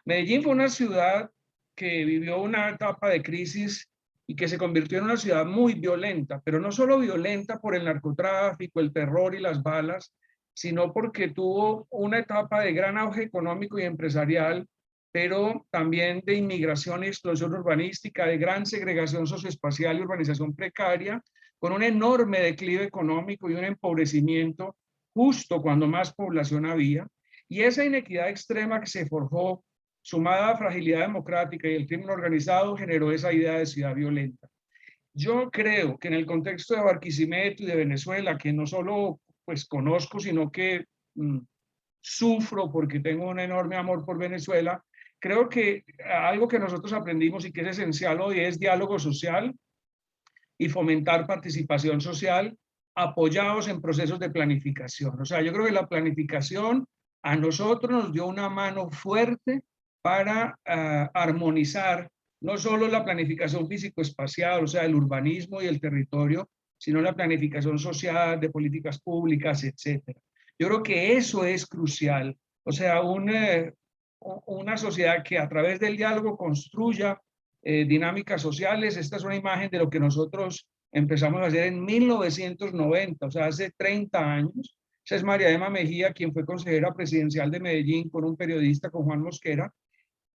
Medellín fue una ciudad que vivió una etapa de crisis y que se convirtió en una ciudad muy violenta, pero no solo violenta por el narcotráfico, el terror y las balas, sino porque tuvo una etapa de gran auge económico y empresarial, pero también de inmigración y explosión urbanística, de gran segregación socioespacial y urbanización precaria, con un enorme declive económico y un empobrecimiento justo cuando más población había. Y esa inequidad extrema que se forjó, sumada a fragilidad democrática y el crimen organizado, generó esa idea de ciudad violenta. Yo creo que en el contexto de Barquisimeto y de Venezuela, que no solo pues conozco, sino que sufro porque tengo un enorme amor por Venezuela, creo que algo que nosotros aprendimos y que es esencial hoy es diálogo social y fomentar participación social apoyados en procesos de planificación. O sea, yo creo que la planificación a nosotros nos dio una mano fuerte para armonizar no solo la planificación físico-espacial, o sea, el urbanismo y el territorio, sino la planificación social, de políticas públicas, etcétera. Yo creo que eso es crucial. O sea, una sociedad que a través del diálogo construya dinámicas sociales. Esta es una imagen de lo que nosotros empezamos a hacer en 1990, o sea, hace 30 años. Esa es María Emma Mejía, quien fue consejera presidencial de Medellín con un periodista, con Juan Mosquera.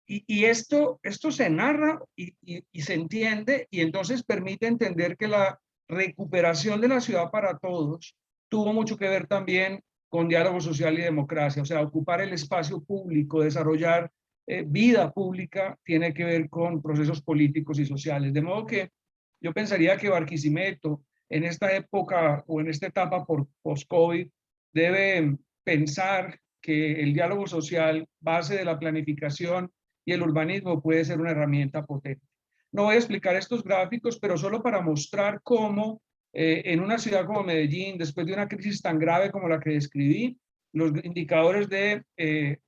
Y esto se narra y se entiende, y entonces permite entender que la recuperación de la ciudad para todos tuvo mucho que ver también con diálogo social y democracia, o sea, ocupar el espacio público, desarrollar vida pública, tiene que ver con procesos políticos y sociales. De modo que yo pensaría que Barquisimeto, en esta época o en esta etapa post-COVID, debe pensar que el diálogo social, base de la planificación y el urbanismo, puede ser una herramienta potente. No voy a explicar estos gráficos, pero solo para mostrar cómo en una ciudad como Medellín, después de una crisis tan grave como la que describí, los indicadores de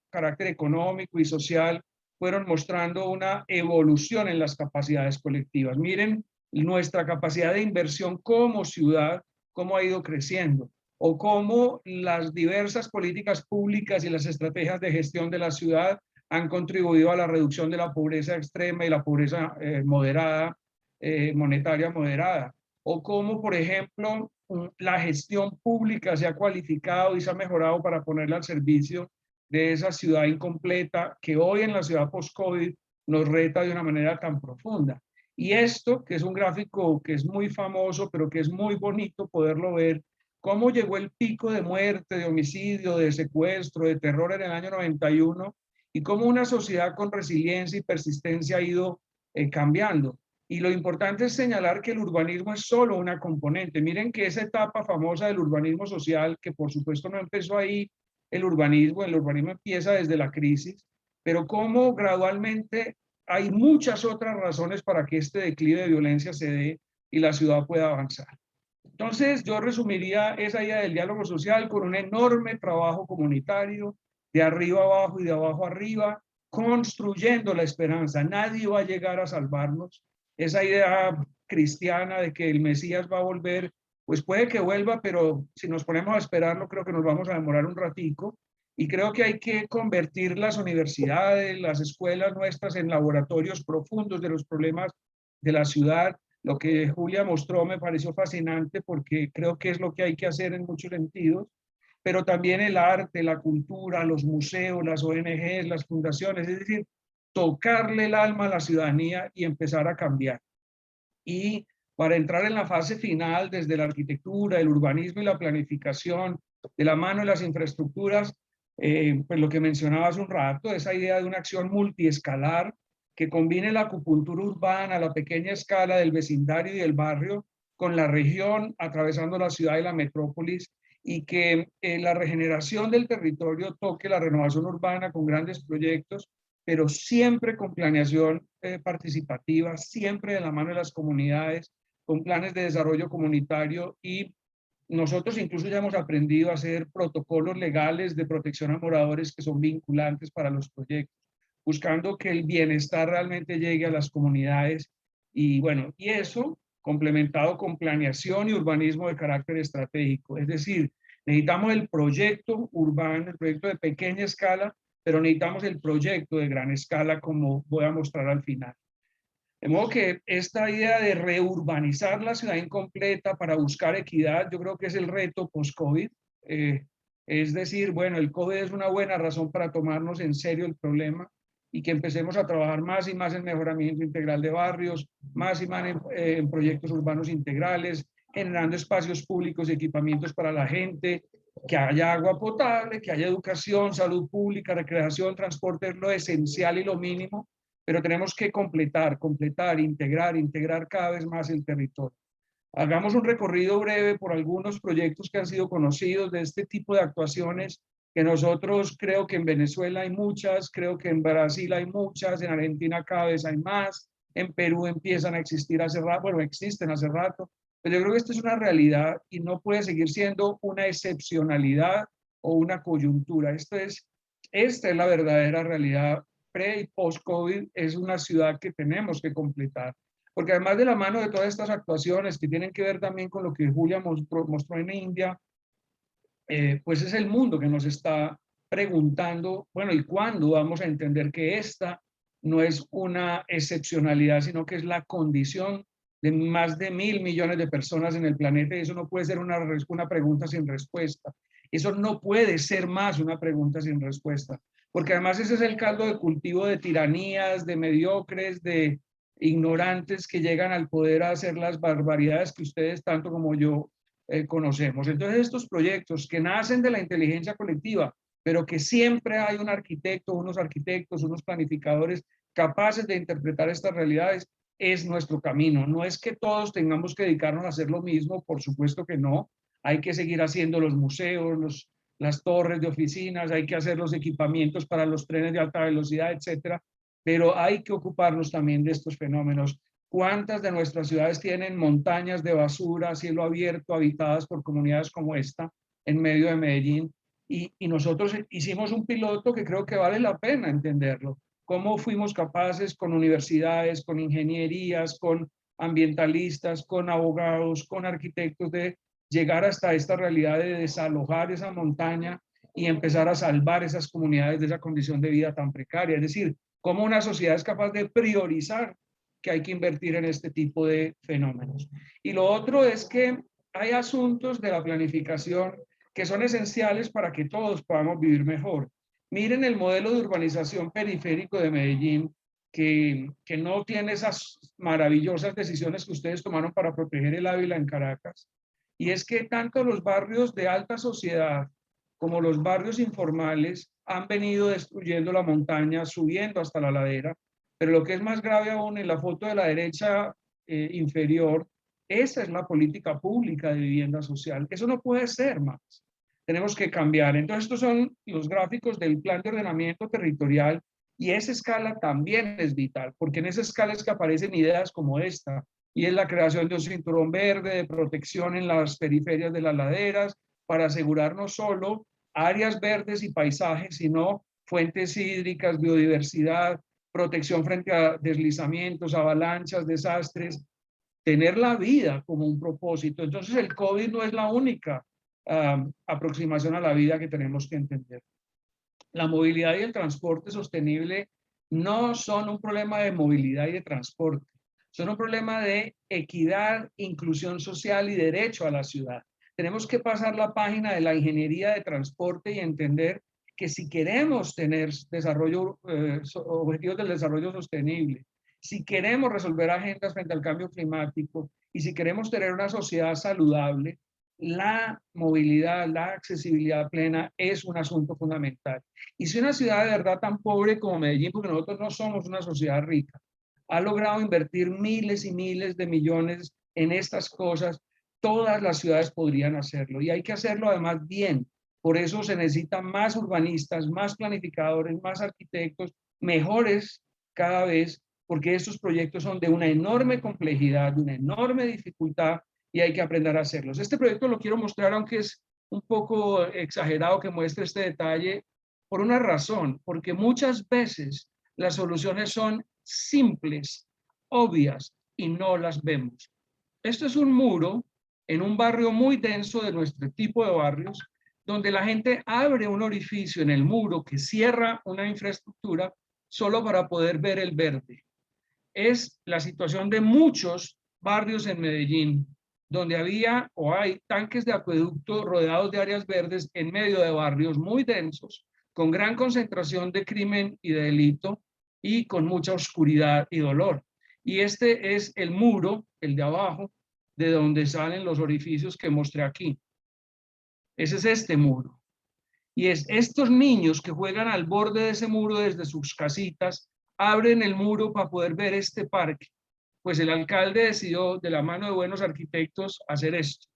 carácter económico y social fueron mostrando una evolución en las capacidades colectivas. Miren nuestra capacidad de inversión como ciudad, cómo ha ido creciendo, o cómo las diversas políticas públicas y las estrategias de gestión de la ciudad han contribuido a la reducción de la pobreza extrema y la pobreza moderada, monetaria moderada. O cómo, por ejemplo, la gestión pública se ha cualificado y se ha mejorado para ponerla al servicio de esa ciudad incompleta que hoy en la ciudad post-COVID nos reta de una manera tan profunda. Y esto, que es un gráfico que es muy famoso, pero que es muy bonito poderlo ver, cómo llegó el pico de muerte, de homicidio, de secuestro, de terror en el año 91, y cómo una sociedad con resiliencia y persistencia ha ido cambiando. Y lo importante es señalar que el urbanismo es solo una componente. Miren que esa etapa famosa del urbanismo social, que por supuesto no empezó ahí el urbanismo empieza desde la crisis, pero cómo gradualmente hay muchas otras razones para que este declive de violencia se dé y la ciudad pueda avanzar. Entonces, yo resumiría esa idea del diálogo social con un enorme trabajo comunitario, de arriba abajo y de abajo arriba, construyendo la esperanza. Nadie va a llegar a salvarnos. Esa idea cristiana de que el Mesías va a volver, pues puede que vuelva, pero si nos ponemos a esperarlo, creo que nos vamos a demorar un ratico. Y creo que hay que convertir las universidades, las escuelas nuestras en laboratorios profundos de los problemas de la ciudad. Lo que Julia mostró me pareció fascinante porque creo que es lo que hay que hacer en muchos sentidos, pero también el arte, la cultura, los museos, las ONGs, las fundaciones, es decir, tocarle el alma a la ciudadanía y empezar a cambiar. Y para entrar en la fase final, desde la arquitectura, el urbanismo y la planificación, de la mano de las infraestructuras, pues lo que mencionaba hace un rato, esa idea de una acción multiescalar que combine la acupuntura urbana, la pequeña escala del vecindario y del barrio con la región, atravesando la ciudad y la metrópolis, y que la regeneración del territorio toque la renovación urbana con grandes proyectos, pero siempre con planeación participativa, siempre de la mano de las comunidades, con planes de desarrollo comunitario. Y nosotros incluso ya hemos aprendido a hacer protocolos legales de protección a moradores que son vinculantes para los proyectos, buscando que el bienestar realmente llegue a las comunidades. Y bueno, y eso complementado con planeación y urbanismo de carácter estratégico. Es decir, necesitamos el proyecto urbano, el proyecto de pequeña escala, pero necesitamos el proyecto de gran escala, como voy a mostrar al final. De modo que esta idea de reurbanizar la ciudad incompleta para buscar equidad, yo creo que es el reto post-COVID. Es decir, bueno, el COVID es una buena razón para tomarnos en serio el problema y que empecemos a trabajar más y más en mejoramiento integral de barrios, más y más en proyectos urbanos integrales, generando espacios públicos y equipamientos para la gente, que haya agua potable, que haya educación, salud pública, recreación, transporte, es lo esencial y lo mínimo, pero tenemos que completar, integrar cada vez más el territorio. Hagamos un recorrido breve por algunos proyectos que han sido conocidos de este tipo de actuaciones que nosotros creo que en Venezuela hay muchas, creo que en Brasil hay muchas, en Argentina cada vez hay más, en Perú empiezan a existir hace rato, bueno, existen hace rato, pero yo creo que esto es una realidad y no puede seguir siendo una excepcionalidad o una coyuntura. Esta es la verdadera realidad pre y post-COVID, es una ciudad que tenemos que completar. Porque además de la mano de todas estas actuaciones que tienen que ver también con lo que Julia mostró en India, pues es el mundo que nos está preguntando, bueno, ¿y cuándo vamos a entender que esta no es una excepcionalidad, sino que es la condición de más de 1.000 millones de personas en el planeta? Y eso no puede ser una pregunta sin respuesta. Eso no puede ser más una pregunta sin respuesta. Porque además ese es el caldo de cultivo de tiranías, de mediocres, de ignorantes que llegan al poder a hacer las barbaridades que ustedes tanto como yo conocemos. Entonces estos proyectos que nacen de la inteligencia colectiva, pero que siempre hay un arquitecto, unos arquitectos, unos planificadores capaces de interpretar estas realidades, es nuestro camino. No es que todos tengamos que dedicarnos a hacer lo mismo, por supuesto que no. Hay que seguir haciendo los museos, las torres de oficinas, hay que hacer los equipamientos para los trenes de alta velocidad, etcétera, pero hay que ocuparnos también de estos fenómenos. ¿Cuántas de nuestras ciudades tienen montañas de basura, cielo abierto, habitadas por comunidades como esta, en medio de Medellín? Y nosotros hicimos un piloto que creo que vale la pena entenderlo. Cómo fuimos capaces con universidades, con ingenierías, con ambientalistas, con abogados, con arquitectos de llegar hasta esta realidad de desalojar esa montaña y empezar a salvar esas comunidades de esa condición de vida tan precaria. Es decir, cómo una sociedad es capaz de priorizar que hay que invertir en este tipo de fenómenos. Y lo otro es que hay asuntos de la planificación que son esenciales para que todos podamos vivir mejor. Miren el modelo de urbanización periférico de Medellín, que no tiene esas maravillosas decisiones que ustedes tomaron para proteger el Ávila en Caracas. Y es que tanto los barrios de alta sociedad como los barrios informales han venido destruyendo la montaña, subiendo hasta la ladera. Pero lo que es más grave aún, en la foto de la derecha inferior, esa es la política pública de vivienda social. Eso no puede ser más. Tenemos que cambiar. Entonces, estos son los gráficos del plan de ordenamiento territorial y esa escala también es vital, porque en esa escala es que aparecen ideas como esta, y es la creación de un cinturón verde de protección en las periferias de las laderas para asegurar no solo áreas verdes y paisajes, sino fuentes hídricas, biodiversidad, protección frente a deslizamientos, avalanchas, desastres, tener la vida como un propósito. Entonces el COVID no es la única aproximación a la vida que tenemos que entender. La movilidad y el transporte sostenible no son un problema de movilidad y de transporte, son un problema de equidad, inclusión social y derecho a la ciudad. Tenemos que pasar la página de la ingeniería de transporte y entender que si queremos tener objetivos del desarrollo sostenible, si queremos resolver agendas frente al cambio climático y si queremos tener una sociedad saludable, la movilidad, la accesibilidad plena es un asunto fundamental. Y si una ciudad de verdad tan pobre como Medellín, porque nosotros no somos una sociedad rica, ha logrado invertir miles y miles de millones en estas cosas, todas las ciudades podrían hacerlo. Y hay que hacerlo además bien. Por eso se necesitan más urbanistas, más planificadores, más arquitectos, mejores cada vez, porque estos proyectos son de una enorme complejidad, de una enorme dificultad, y hay que aprender a hacerlos. Este proyecto lo quiero mostrar, aunque es un poco exagerado que muestre este detalle, por una razón, porque muchas veces las soluciones son simples, obvias, y no las vemos. Esto es un muro en un barrio muy denso de nuestro tipo de barrios, donde la gente abre un orificio en el muro que cierra una infraestructura solo para poder ver el verde. Es la situación de muchos barrios en Medellín, donde había o hay tanques de acueducto rodeados de áreas verdes en medio de barrios muy densos, con gran concentración de crimen y de delito y con mucha oscuridad y dolor. Y este es el muro, el de abajo, de donde salen los orificios que mostré aquí. Ese es este muro. Y es estos niños que juegan al borde de ese muro desde sus casitas, abren el muro para poder ver este parque. Pues el alcalde decidió, de la mano de buenos arquitectos, hacer esto.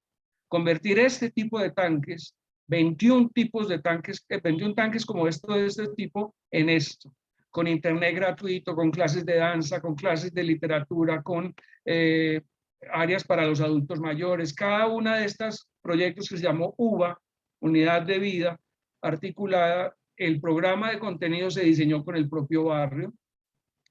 Convertir este tipo de tanques 21 tipos de tanques, 21 tanques como de este tipo en esto, con internet gratuito, con clases de danza, con clases de literatura, con áreas para los adultos mayores. Cada una de estos proyectos que se llamó UVA, Unidad de Vida Articulada, el programa de contenido se diseñó con el propio barrio.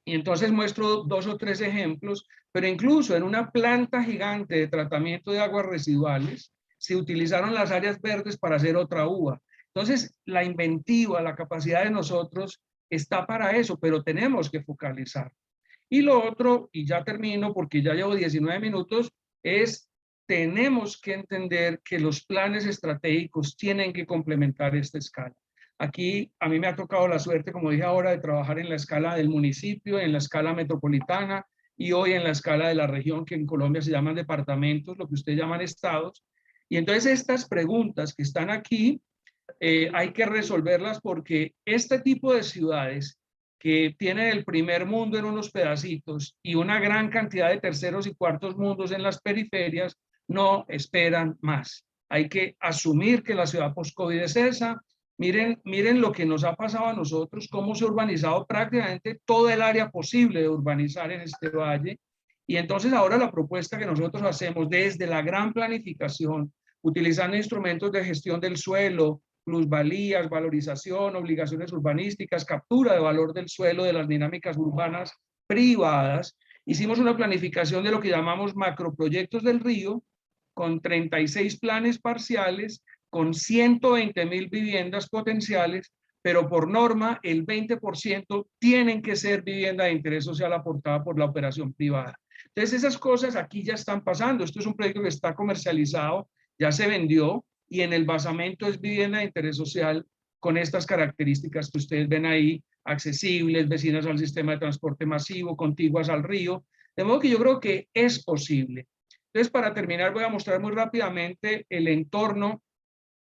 Y entonces muestro 2 o 3 ejemplos, pero incluso en una planta gigante de tratamiento de aguas residuales, se utilizaron las áreas verdes para hacer otra uva. Entonces, la inventiva, la capacidad de nosotros está para eso, pero tenemos que focalizar. Y lo otro, y ya termino porque ya llevo 19 minutos, es tenemos que entender que los planes estratégicos tienen que complementar esta escala. Aquí a mí me ha tocado la suerte, como dije ahora, de trabajar en la escala del municipio, en la escala metropolitana y hoy en la escala de la región, que en Colombia se llaman departamentos, lo que ustedes llaman estados. Y entonces estas preguntas que están aquí hay que resolverlas porque este tipo de ciudades que tienen el primer mundo en unos pedacitos y una gran cantidad de terceros y cuartos mundos en las periferias no esperan más. Hay que asumir que la ciudad post-COVID es esa. Miren lo que nos ha pasado a nosotros, cómo se ha urbanizado prácticamente todo el área posible de urbanizar en este valle. Y entonces ahora la propuesta que nosotros hacemos desde la gran planificación, utilizando instrumentos de gestión del suelo, plusvalías, valorización, obligaciones urbanísticas, captura de valor del suelo de las dinámicas urbanas privadas, hicimos una planificación de lo que llamamos macroproyectos del río, con 36 planes parciales, con 120,000 viviendas potenciales, pero por norma el 20% tienen que ser vivienda de interés social aportada por la operación privada. Entonces esas cosas aquí ya están pasando. Esto es un proyecto que está comercializado, ya se vendió, y en el basamento es vivienda de interés social con estas características que ustedes ven ahí, accesibles, vecinas al sistema de transporte masivo, contiguas al río, de modo que yo creo que es posible. Entonces, para terminar, voy a mostrar muy rápidamente el entorno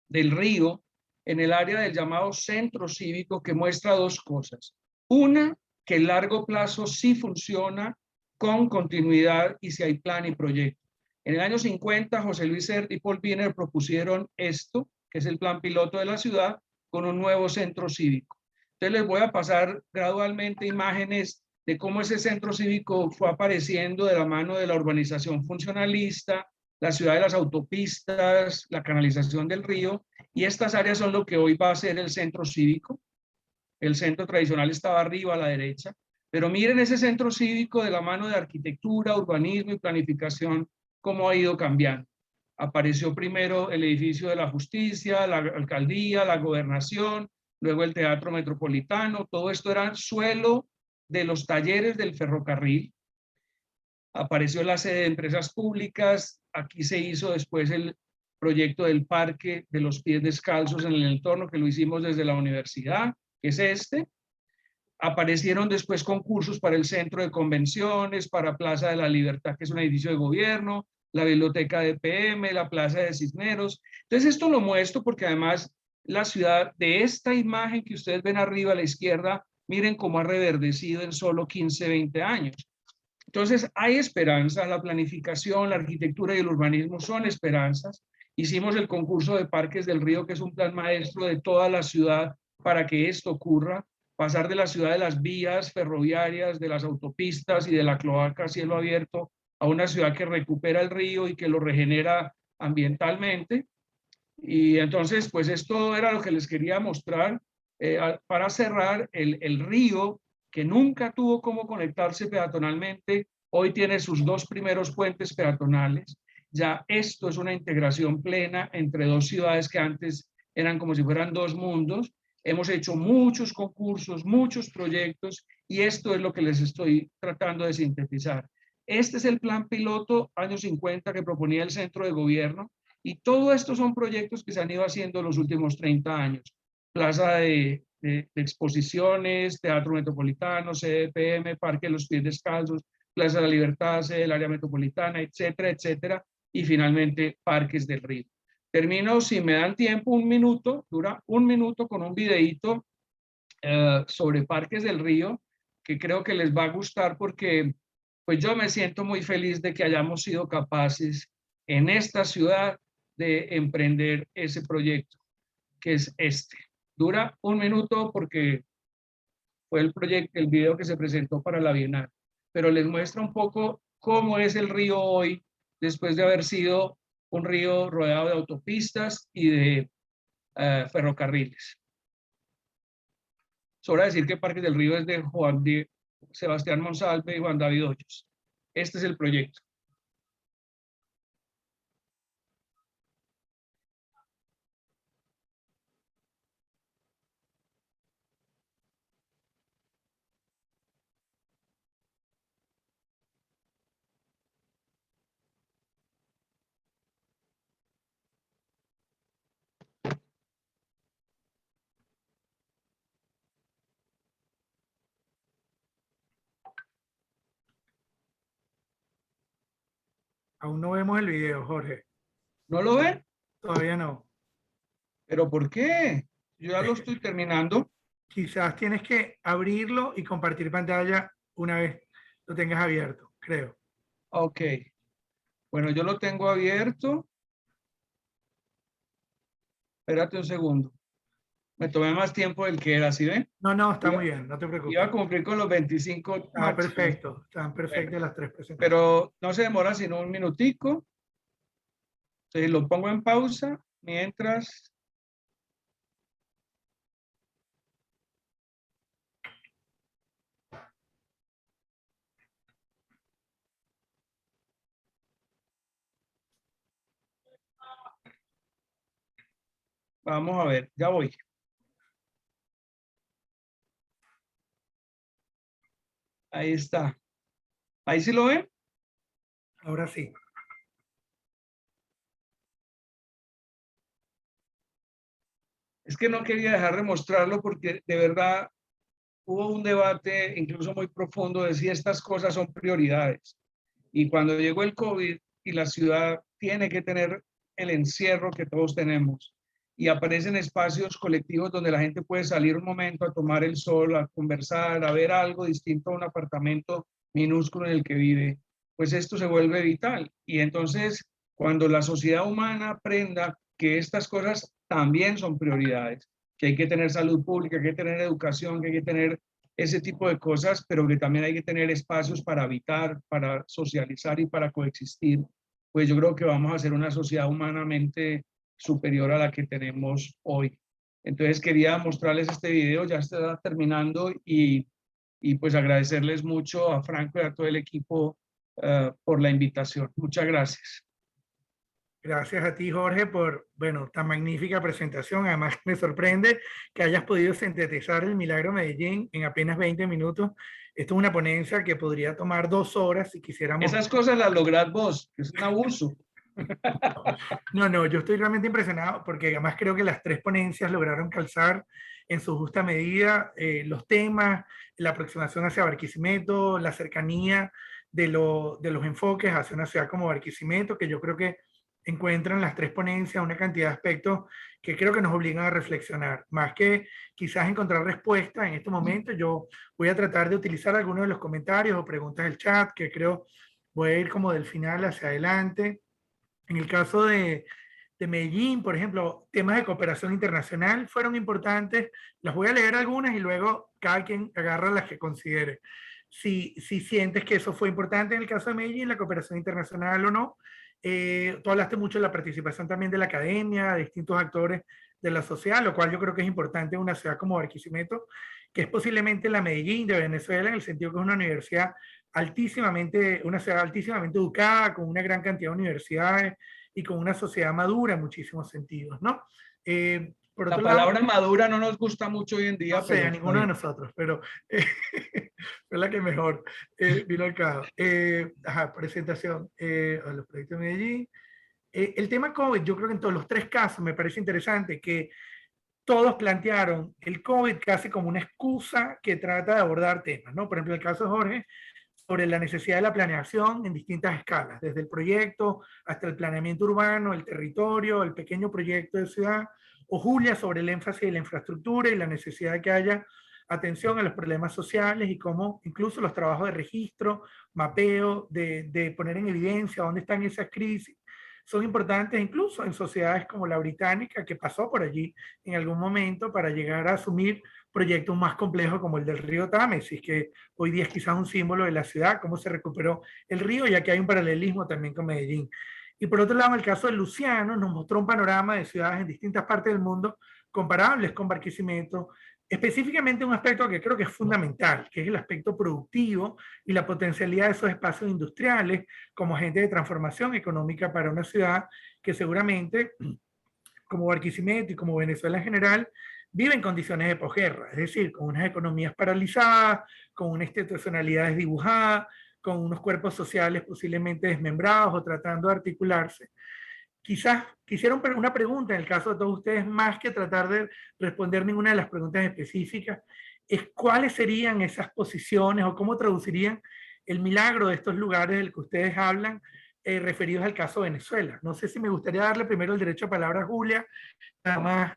del río en el área del llamado centro cívico, que muestra 2 cosas. Una, que el largo plazo sí funciona con continuidad y si hay plan y proyecto. En el año 50, José Luis Sert y Paul Wiener propusieron esto, que es el plan piloto de la ciudad, con un nuevo centro cívico. Entonces les voy a pasar gradualmente imágenes de cómo ese centro cívico fue apareciendo de la mano de la urbanización funcionalista, la ciudad de las autopistas, la canalización del río, y estas áreas son lo que hoy va a ser el centro cívico. El centro tradicional estaba arriba a la derecha, pero miren ese centro cívico de la mano de arquitectura, urbanismo y planificación, cómo ha ido cambiando. Apareció primero el edificio de la justicia, la alcaldía, la gobernación, luego el teatro metropolitano. Todo esto era suelo de los talleres del ferrocarril. Apareció la sede de empresas públicas. Aquí se hizo después el proyecto del parque de los pies descalzos en el entorno, que lo hicimos desde la universidad, que es este. Aparecieron después concursos para el centro de convenciones, para Plaza de la Libertad, que es un edificio de gobierno, la biblioteca de PM, la Plaza de Cisneros. Entonces esto lo muestro porque además la ciudad, de esta imagen que ustedes ven arriba a la izquierda, miren cómo ha reverdecido en solo 15, 20 años. Entonces hay esperanza, la planificación, la arquitectura y el urbanismo son esperanzas. Hicimos el concurso de Parques del Río, que es un plan maestro de toda la ciudad para que esto ocurra. Pasar de la ciudad de las vías ferroviarias, de las autopistas y de la cloaca a cielo abierto a una ciudad que recupera el río y que lo regenera ambientalmente. Y entonces, pues esto era lo que les quería mostrar. Para cerrar, el río, que nunca tuvo cómo conectarse peatonalmente, hoy tiene sus 2 primeros puentes peatonales. Ya esto es una integración plena entre 2 ciudades que antes eran como si fueran 2 mundos. Hemos hecho muchos concursos, muchos proyectos, y esto es lo que les estoy tratando de sintetizar. Este es el plan piloto años 50 que proponía el centro de gobierno, y todo esto son proyectos que se han ido haciendo en los últimos 30 años. Plaza de exposiciones, teatro metropolitano, CDPM, Parque de los Pies Descalzos, Plaza de la Libertad, sede del área metropolitana, etcétera, etcétera, y finalmente Parques del Río. Termino, si me dan tiempo, 1 minuto, dura 1 minuto con un videíto sobre Parques del Río, que creo que les va a gustar porque pues yo me siento muy feliz de que hayamos sido capaces en esta ciudad de emprender ese proyecto. que es este. Dura 1 minuto porque fue el video que se presentó para la Bienal, pero les muestra un poco cómo es el río hoy, después de haber sido un río rodeado de autopistas y de ferrocarriles. Sobra decir que Parques del Río es de Sebastián Monsalve y Juan David Hoyos. Este es el proyecto. Aún no vemos el video, Jorge. ¿No lo ven? Todavía no. ¿Pero por qué? Yo ya lo estoy terminando. Quizás tienes que abrirlo y compartir pantalla una vez lo tengas abierto, creo. Ok. Bueno, yo lo tengo abierto. Espérate un segundo. Me tomé más tiempo del que era, ¿sí ven? No, no, está muy bien, no te preocupes. Iba a cumplir con los 25 Está máximos. perfecto, están perfectas Bueno, las 3 presentaciones. pero no se demora sino 1 minutico. Entonces lo pongo en pausa mientras. Vamos a ver, ya voy. Ahí está. ¿Ahí sí lo ven? Ahora sí. Es que no quería dejar de mostrarlo porque de verdad hubo un debate incluso muy profundo de si estas cosas son prioridades. Y cuando llegó el COVID y la ciudad tiene que tener el encierro que todos tenemos y aparecen espacios colectivos donde la gente puede salir un momento a tomar el sol, a conversar, a ver algo distinto a un apartamento minúsculo en el que vive, pues esto se vuelve vital. Y entonces, cuando la sociedad humana aprenda que estas cosas también son prioridades, que hay que tener salud pública, que hay que tener educación, que hay que tener ese tipo de cosas, pero que también hay que tener espacios para habitar, para socializar y para coexistir, pues yo creo que vamos a ser una sociedad humanamente superior a la que tenemos hoy. Entonces quería mostrarles este video, ya está terminando y pues agradecerles mucho a Franco y a todo el equipo por la invitación. Muchas gracias. Gracias a ti, Jorge, por, bueno, tan magnífica presentación. Además, me sorprende que hayas podido sintetizar el Milagro Medellín en apenas 20 minutos. Esto es una ponencia que podría tomar 2 horas si quisiéramos. Esas cosas las lográs vos, que es un abuso. No, yo estoy realmente impresionado porque además creo que las 3 ponencias lograron calzar en su justa medida los temas, la aproximación hacia Barquisimeto, la cercanía de los enfoques hacia una ciudad como Barquisimeto, que yo creo que encuentran las 3 ponencias una cantidad de aspectos que creo que nos obligan a reflexionar. Más que quizás encontrar respuestas en este momento, yo voy a tratar de utilizar algunos de los comentarios o preguntas del chat, que creo voy a ir como del final hacia adelante. En el caso de Medellín, por ejemplo, temas de cooperación internacional fueron importantes. Las voy a leer algunas y luego cada quien agarra las que considere. Si sientes que eso fue importante en el caso de Medellín, la cooperación internacional o no. Tú hablaste mucho de la participación también de la academia, de distintos actores de la sociedad, lo cual yo creo que es importante en una ciudad como Barquisimeto, que es posiblemente la Medellín de Venezuela, en el sentido que es una universidad una ciudad altísimamente educada, con una gran cantidad de universidades y con una sociedad madura en muchísimos sentidos, ¿no? Por La otro palabra lado, madura no nos gusta mucho hoy en día. no sé, pero a ninguno de nosotros, pero fue la que mejor vino al caso. Presentación a los proyectos de Medellín. El tema COVID, yo creo que en todos los 3 casos me parece interesante que todos plantearon el COVID casi como una excusa que trata de abordar temas, ¿no? Por ejemplo, el caso de Jorge, sobre la necesidad de la planeación en distintas escalas, desde el proyecto hasta el planeamiento urbano, el territorio, el pequeño proyecto de ciudad, o Julia sobre el énfasis de la infraestructura y la necesidad de que haya atención a los problemas sociales y cómo incluso los trabajos de registro, mapeo, de poner en evidencia dónde están esas crisis, son importantes incluso en sociedades como la británica, que pasó por allí en algún momento para llegar a asumir proyectos más complejos como el del río Támesis, que hoy día es quizás un símbolo de la ciudad, cómo se recuperó el río, ya que hay un paralelismo también con Medellín. Y por otro lado, el caso de Luciano nos mostró un panorama de ciudades en distintas partes del mundo comparables con Barquisimeto, específicamente un aspecto que creo que es fundamental, que es el aspecto productivo y la potencialidad de esos espacios industriales como agente de transformación económica para una ciudad que seguramente, como Barquisimeto y como Venezuela en general, vive en condiciones de posguerra, es decir, con unas economías paralizadas, con una institucionalidad desdibujada, con unos cuerpos sociales posiblemente desmembrados o tratando de articularse. Quizás quisiera una pregunta en el caso de todos ustedes, más que tratar de responder ninguna de las preguntas específicas, es cuáles serían esas posiciones o cómo traducirían el milagro de estos lugares del que ustedes hablan referidos al caso de Venezuela. No sé si me gustaría darle primero el derecho a palabra a Julia, nada más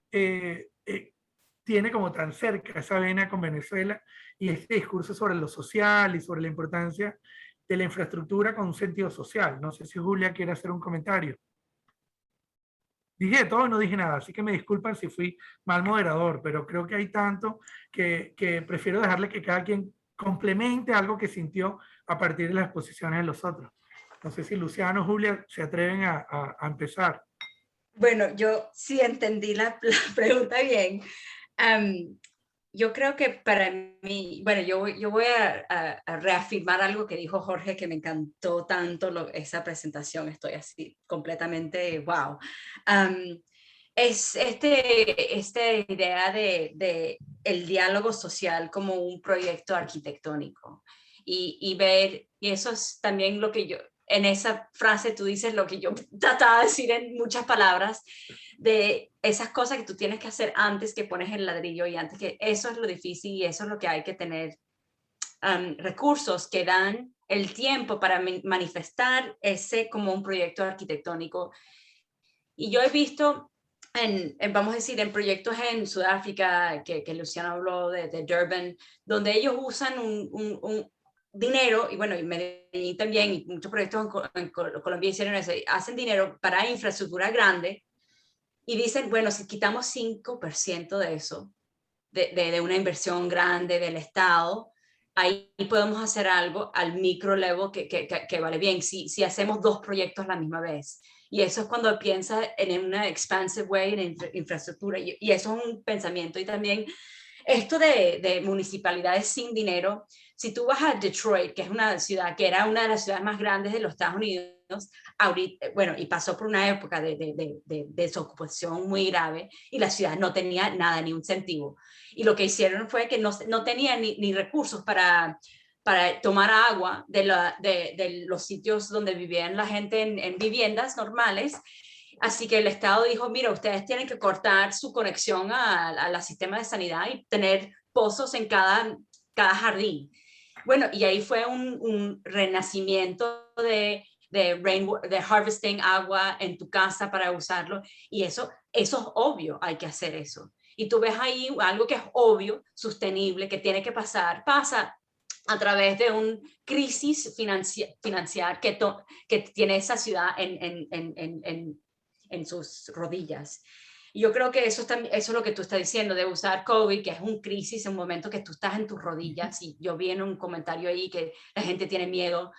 tiene como tan cerca esa vena con Venezuela y este discurso sobre lo social y sobre la importancia de la infraestructura con un sentido social. No sé si Julia quiere hacer un comentario. Dije de todo y no dije nada, así que me disculpan si fui mal moderador, pero creo que hay tanto que prefiero dejarle que cada quien complemente algo que sintió a partir de las exposiciones de los otros. No sé si Luciano o Julia se atreven a empezar. Bueno, yo sí entendí la pregunta bien. Yo creo que para mí, bueno, yo voy a reafirmar algo que dijo Jorge, que me encantó tanto esa presentación, estoy así completamente, wow. Es esta idea de el diálogo social como un proyecto arquitectónico y ver, y eso es también lo que yo, en esa frase tú dices lo que yo trataba de decir en muchas palabras, de esas cosas que tú tienes que hacer antes que pones el ladrillo y antes que eso es lo difícil y eso es lo que hay que tener recursos que dan el tiempo para manifestar ese como un proyecto arquitectónico. Y yo he visto vamos a decir, en proyectos en Sudáfrica, que Luciano habló de Durban, donde ellos usan un dinero, y bueno, y Medellín también, y muchos proyectos en Colombia hicieron eso, hacen dinero para infraestructura grande, y dicen, bueno, si quitamos 5% de eso, de una inversión grande del Estado, ahí podemos hacer algo al micro level que vale bien, si hacemos 2 proyectos a la misma vez. Y eso es cuando piensas en una expansive way en infraestructura, y eso es un pensamiento. Y también esto de municipalidades sin dinero, si tú vas a Detroit, que es una ciudad que era una de las ciudades más grandes de los Estados Unidos, ahorita, bueno, y pasó por una época de desocupación muy grave, y la ciudad no tenía nada, ni un centavo. Y lo que hicieron fue que no tenían ni recursos para tomar agua de los sitios donde vivían la gente en viviendas normales. Así que el Estado dijo, mira, ustedes tienen que cortar su conexión al sistema de sanidad y tener pozos en cada jardín. Bueno, y ahí fue un renacimiento de harvesting agua en tu casa para usarlo. Y eso es obvio, hay que hacer eso. Y tú ves ahí algo que es obvio, sostenible, que tiene que pasar, pasa a través de una crisis financiera que tiene esa ciudad en sus rodillas. Y yo creo que eso es lo que tú estás diciendo, de usar COVID, que es un crisis, en un momento que tú estás en tus rodillas, y yo vi en un comentario ahí que la gente tiene miedo.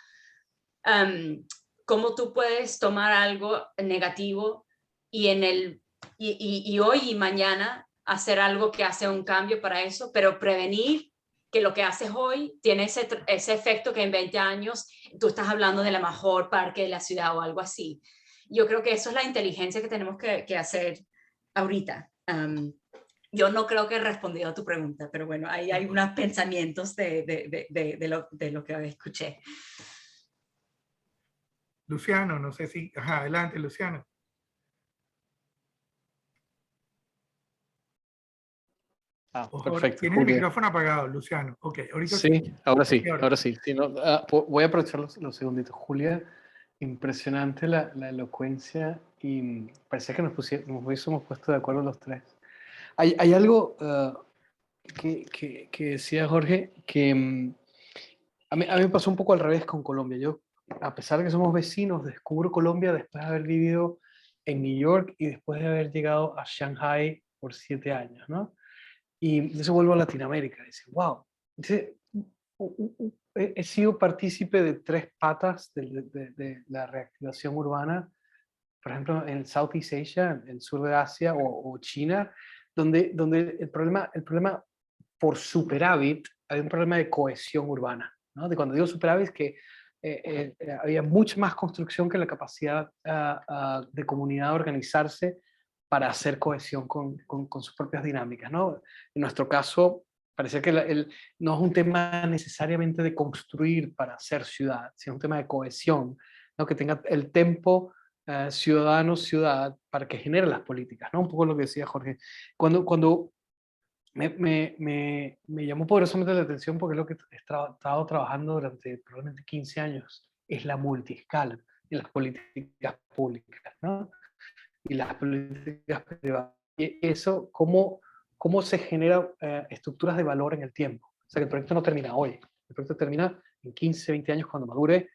¿Cómo tú puedes tomar algo negativo y hoy y mañana hacer algo que hace un cambio para eso, pero prevenir que lo que haces hoy tiene ese efecto que en 20 años tú estás hablando de la mejor parque de la ciudad o algo así? Yo creo que eso es la inteligencia que tenemos que hacer ahorita. Yo no creo que he respondido a tu pregunta, pero bueno, ahí hay unos pensamientos de lo que escuché. Luciano, no sé si... Ajá, adelante, Luciano. Perfecto. Tienes el micrófono apagado, Luciano. Ok, ahorita sí. Ahora sí, ahora. ahora sí. Sí, no, voy a aprovechar los segunditos. Julia, impresionante la elocuencia, y parecía que nos hubiésemos puesto de acuerdo los tres. Hay algo que decía Jorge, que a mí me pasó un poco al revés con Colombia. Yo a pesar de que somos vecinos, descubro Colombia después de haber vivido en New York y después de haber llegado a Shanghai por 7 años, ¿no? Y entonces vuelvo a Latinoamérica y dice, wow, dice, he sido partícipe de 3 patas de la reactivación urbana, por ejemplo, en Southeast Asia, en el sur de Asia o China, donde el problema por superávit, hay un problema de cohesión urbana, ¿no? De cuando digo superávit, que había mucha más construcción que la capacidad de comunidad de organizarse para hacer cohesión con sus propias dinámicas, ¿no? En nuestro caso, parece que no es un tema necesariamente de construir para hacer ciudad, sino un tema de cohesión, ¿no? Que tenga el tempo ciudadano-ciudad para que genere las políticas, ¿no? Un poco lo que decía Jorge. Cuando me llamó poderosamente la atención porque lo que he estado trabajando durante probablemente 15 años es la multiescala en las políticas públicas, ¿no? Y las políticas privadas. Y eso, cómo se generan estructuras de valor en el tiempo. O sea, que el proyecto no termina hoy. El proyecto termina en 15, 20 años cuando madure,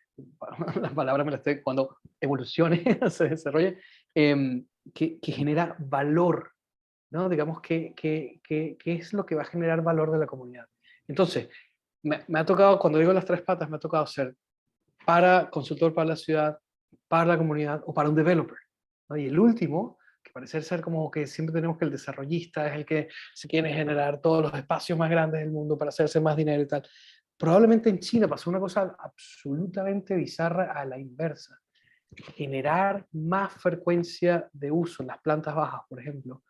la palabra me la estoy, cuando evolucione, se desarrolle, que genera valor, ¿no? Digamos, que es lo que va a generar valor de la comunidad. Entonces, me ha tocado, cuando digo las 3 patas, me ha tocado ser para consultor para la ciudad, para la comunidad o para un developer, ¿no? Y el último, que parece ser como que siempre tenemos que el desarrollista es el que se quiere generar todos los espacios más grandes del mundo para hacerse más dinero y tal. Probablemente en China pasó una cosa absolutamente bizarra a la inversa. Generar más frecuencia de uso en las plantas bajas, por ejemplo,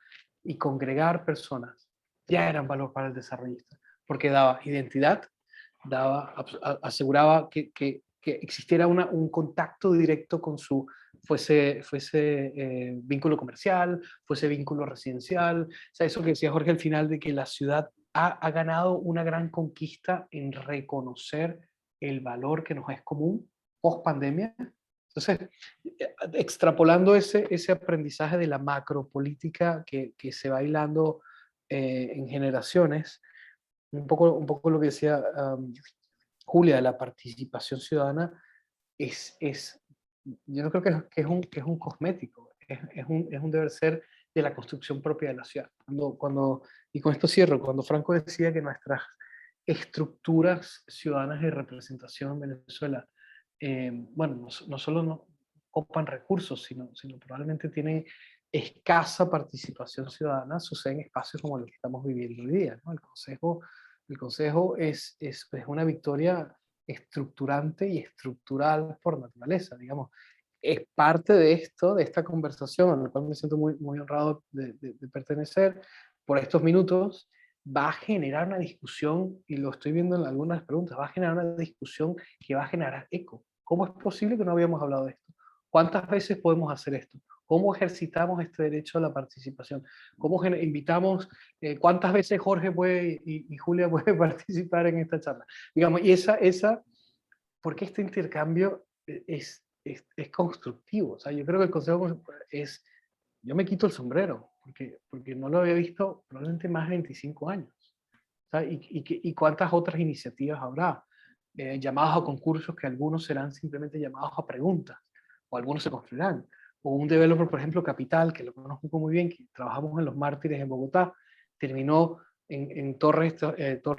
y congregar personas, ya eran valor para el desarrollista, porque daba identidad, aseguraba que existiera un contacto directo con fuese vínculo comercial, fuese vínculo residencial. O sea, eso que decía Jorge al final de que la ciudad ha ganado una gran conquista en reconocer el valor que nos es común post pandemia. Entonces, extrapolando ese aprendizaje de la macropolítica que se va hilando en generaciones, un poco lo que decía Julia, de la participación ciudadana, yo no creo que es un cosmético, es un deber ser de la construcción propia de la ciudad. Y con esto cierro, cuando Franco decía que nuestras estructuras ciudadanas de representación en Venezuela, bueno, no solo no ocupan recursos, sino probablemente tienen escasa participación ciudadana, sucede en espacios como los que estamos viviendo hoy día, ¿no? El Consejo es una victoria estructurante y estructural por naturaleza, digamos. Es parte de esto, de esta conversación, a la cual me siento muy honrado de pertenecer por estos minutos, va a generar una discusión, y lo estoy viendo en algunas preguntas, va a generar una discusión que va a generar eco. ¿Cómo es posible que no habíamos hablado de esto? ¿Cuántas veces podemos hacer esto? ¿Cómo ejercitamos este derecho a la participación? ¿Cómo invitamos? ¿Cuántas veces Jorge puede y Julia puede participar en esta charla? Digamos, y porque este intercambio es constructivo. O sea, yo creo que el Consejo es, yo me quito el sombrero, porque no lo había visto probablemente más de 25 años. O sea, y cuántas otras iniciativas habrá, llamados a concursos que algunos serán simplemente llamados a preguntas, o algunos se construirán. O un developer, por ejemplo, Capital, que lo conozco muy bien, que trabajamos en Los Mártires en Bogotá, terminó en Torre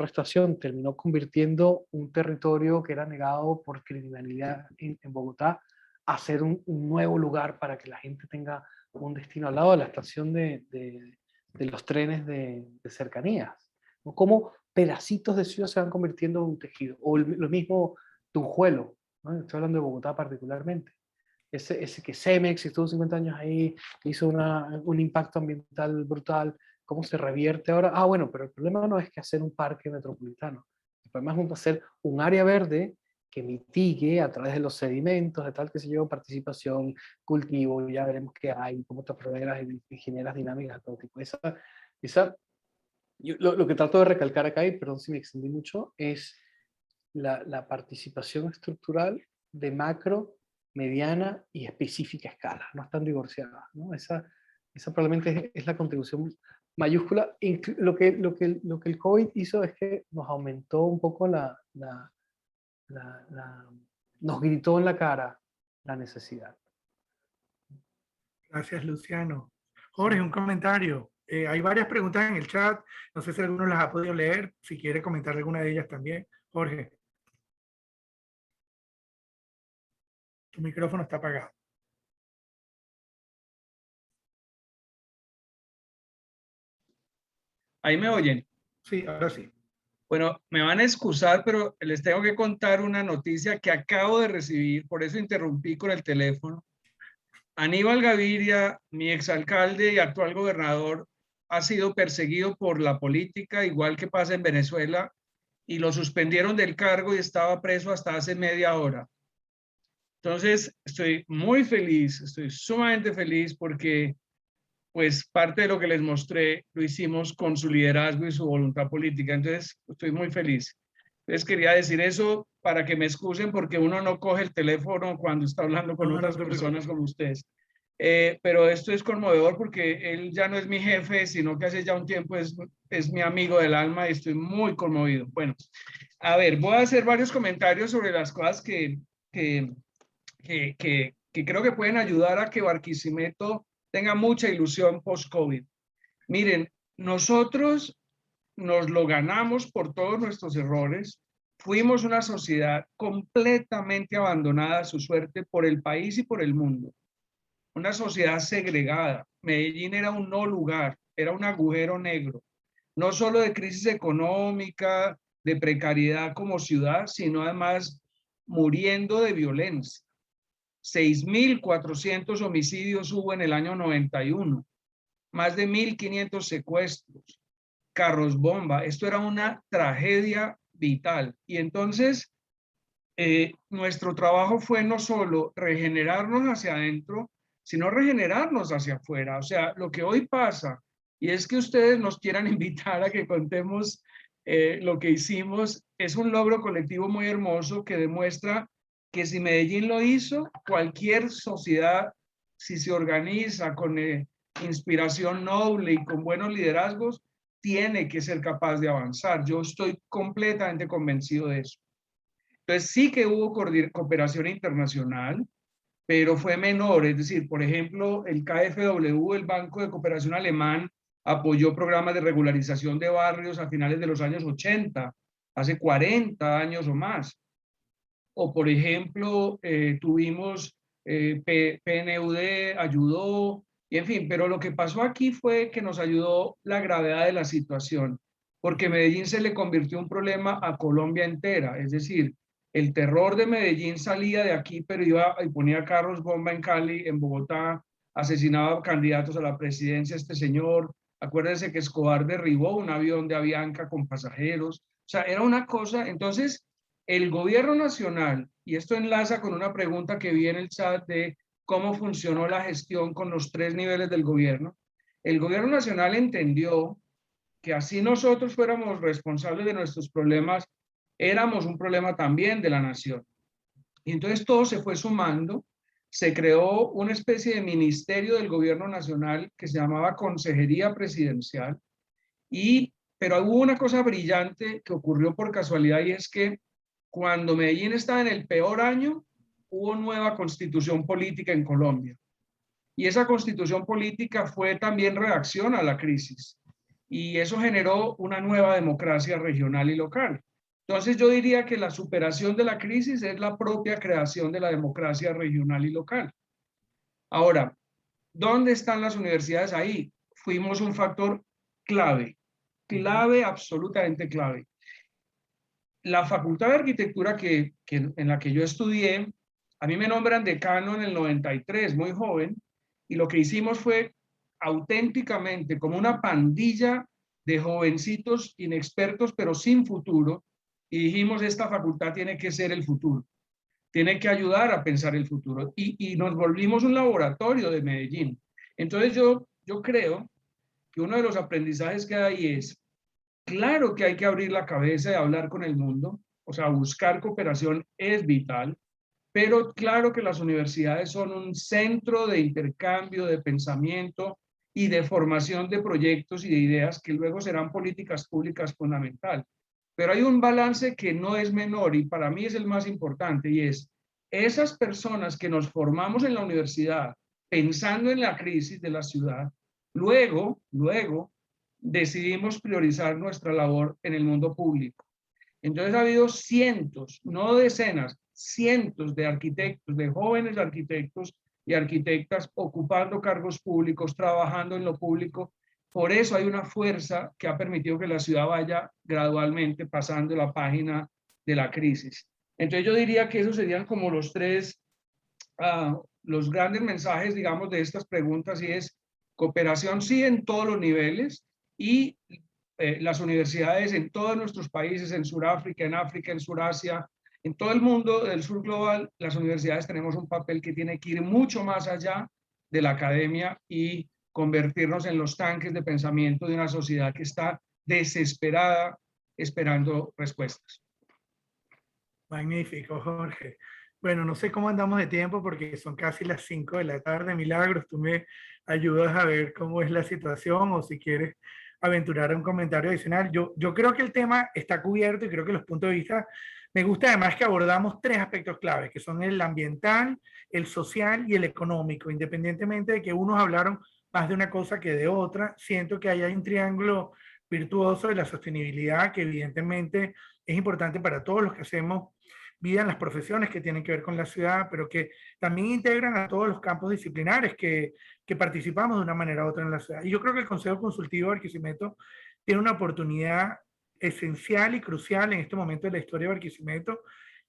Estación, terminó convirtiendo un territorio que era negado por criminalidad en Bogotá a ser un nuevo lugar para que la gente tenga un destino al lado de la estación de los trenes de cercanías. ¿No? Cómo pedacitos de ciudad se van convirtiendo en un tejido. O lo mismo Tunjuelo, ¿no? Estoy hablando de Bogotá particularmente. Ese que Cemex estuvo 50 años ahí, hizo un impacto ambiental brutal, ¿cómo se revierte ahora? Ah, bueno, pero el problema no es que hacer un parque metropolitano, el problema es hacer un área verde que mitigue a través de los sedimentos, de tal que se lleva participación, cultivo, ya veremos qué hay, cómo te proveenas y generas dinámicas de todo tipo. Lo que trato de recalcar acá, y perdón si me extendí mucho, es la participación estructural de macro, mediana y específica escala, no están divorciadas, ¿no? Esa probablemente es la contribución mayúscula. Lo que el COVID hizo es que nos aumentó un poco nos gritó en la cara la necesidad. Gracias, Luciano. Jorge, un comentario. Hay varias preguntas en el chat. No sé si alguno las ha podido leer. Si quiere comentar alguna de ellas también. Jorge. Tu micrófono está apagado. ¿Ahí me oyen? Sí, ahora sí. Bueno, me van a excusar, pero les tengo que contar una noticia que acabo de recibir, por eso interrumpí con el teléfono. Aníbal Gaviria, mi exalcalde y actual gobernador, ha sido perseguido por la política, igual que pasa en Venezuela, y lo suspendieron del cargo y estaba preso hasta hace media hora. Entonces, estoy muy feliz, estoy sumamente feliz porque pues parte de lo que les mostré lo hicimos con su liderazgo y su voluntad política. Entonces, estoy muy feliz. Entonces, quería decir eso para que me excusen porque uno no coge el teléfono cuando está hablando con otras personas como ustedes. Pero esto es conmovedor porque él ya no es mi jefe, sino que hace ya un tiempo es mi amigo del alma y estoy muy conmovido. Bueno, a ver, voy a hacer varios comentarios sobre las cosas que creo que pueden ayudar a que Barquisimeto tenga mucha ilusión post-COVID. Miren, nosotros nos lo ganamos por todos nuestros errores. Fuimos una sociedad completamente abandonada a su suerte por el país y por el mundo. Una sociedad segregada. Medellín era un no lugar, era un agujero negro. No solo de crisis económica, de precariedad como ciudad, sino además muriendo de violencia. 6.400 homicidios hubo en el año 91, más de 1.500 secuestros, carros bomba. Esto era una tragedia vital. Y entonces nuestro trabajo fue no solo regenerarnos hacia adentro, sino regenerarnos hacia afuera. O sea, lo que hoy pasa, y es que ustedes nos quieran invitar a que contemos lo que hicimos, es un logro colectivo muy hermoso que demuestra que si Medellín lo hizo, cualquier sociedad, si se organiza con inspiración noble y con buenos liderazgos, tiene que ser capaz de avanzar. Yo estoy completamente convencido de eso. Entonces sí que hubo cooperación internacional, pero fue menor. Es decir, por ejemplo, el KfW, el Banco de Cooperación Alemán, apoyó programas de regularización de barrios a finales de los años 80, hace 40 años o más. O por ejemplo, tuvimos PNUD, ayudó, y en fin, pero lo que pasó aquí fue que nos ayudó la gravedad de la situación, porque Medellín se le convirtió en un problema a Colombia entera, es decir, el terror de Medellín salía de aquí, pero iba y ponía carros bomba en Cali, en Bogotá, asesinaba candidatos a la presidencia este señor. Acuérdense que Escobar derribó un avión de Avianca con pasajeros. O sea, era una cosa. Entonces, el gobierno nacional, y esto enlaza con una pregunta que vi en el chat de cómo funcionó la gestión con los 3 niveles del gobierno, el gobierno nacional entendió que así nosotros fuéramos responsables de nuestros problemas, éramos un problema también de la nación. Y entonces todo se fue sumando, se creó una especie de ministerio del gobierno nacional que se llamaba Consejería Presidencial, pero hubo una cosa brillante que ocurrió por casualidad, y es que cuando Medellín estaba en el peor año, hubo nueva constitución política en Colombia. Y esa constitución política fue también reacción a la crisis. Y eso generó una nueva democracia regional y local. Entonces yo diría que la superación de la crisis es la propia creación de la democracia regional y local. Ahora, ¿dónde están las universidades ahí? Fuimos un factor clave, absolutamente clave. La Facultad de Arquitectura en la que yo estudié, a mí me nombran decano en el 93, muy joven, y lo que hicimos fue auténticamente como una pandilla de jovencitos inexpertos pero sin futuro, y dijimos, esta facultad tiene que ser el futuro, tiene que ayudar a pensar el futuro, y nos volvimos un laboratorio de Medellín. Entonces yo creo que uno de los aprendizajes que hay es, claro que hay que abrir la cabeza y hablar con el mundo, o sea, buscar cooperación es vital, pero claro que las universidades son un centro de intercambio, de pensamiento y de formación de proyectos y de ideas que luego serán políticas públicas fundamentales. Pero hay un balance que no es menor y para mí es el más importante, y es esas personas que nos formamos en la universidad pensando en la crisis de la ciudad, luego decidimos priorizar nuestra labor en el mundo público. Entonces ha habido cientos, no decenas, cientos de arquitectos, de jóvenes arquitectos y arquitectas ocupando cargos públicos, trabajando en lo público. Por eso hay una fuerza que ha permitido que la ciudad vaya gradualmente pasando la página de la crisis. Entonces yo diría que esos serían como los tres, los grandes mensajes, digamos, de estas preguntas, y es cooperación sí en todos los niveles, y las universidades en todos nuestros países, en Sudáfrica, en África, en Surasia, en todo el mundo del sur global, las universidades tenemos un papel que tiene que ir mucho más allá de la academia y convertirnos en los tanques de pensamiento de una sociedad que está desesperada esperando respuestas. Magnífico, Jorge. Bueno, no sé cómo andamos de tiempo porque son casi las 5 de la tarde. Milagros, tú me ayudas a ver cómo es la situación o si quieres aventurar un comentario adicional. Yo creo que el tema está cubierto y creo que los puntos de vista, me gusta además que abordamos tres aspectos claves, que son el ambiental, el social y el económico. Independientemente de que unos hablaron más de una cosa que de otra, siento que ahí hay un triángulo virtuoso de la sostenibilidad que evidentemente es importante para todos los que hacemos vida en las profesiones que tienen que ver con la ciudad, pero que también integran a todos los campos disciplinares que participamos de una manera u otra en la ciudad. Y yo creo que el Consejo Consultivo de Barquisimeto tiene una oportunidad esencial y crucial en este momento de la historia de Barquisimeto,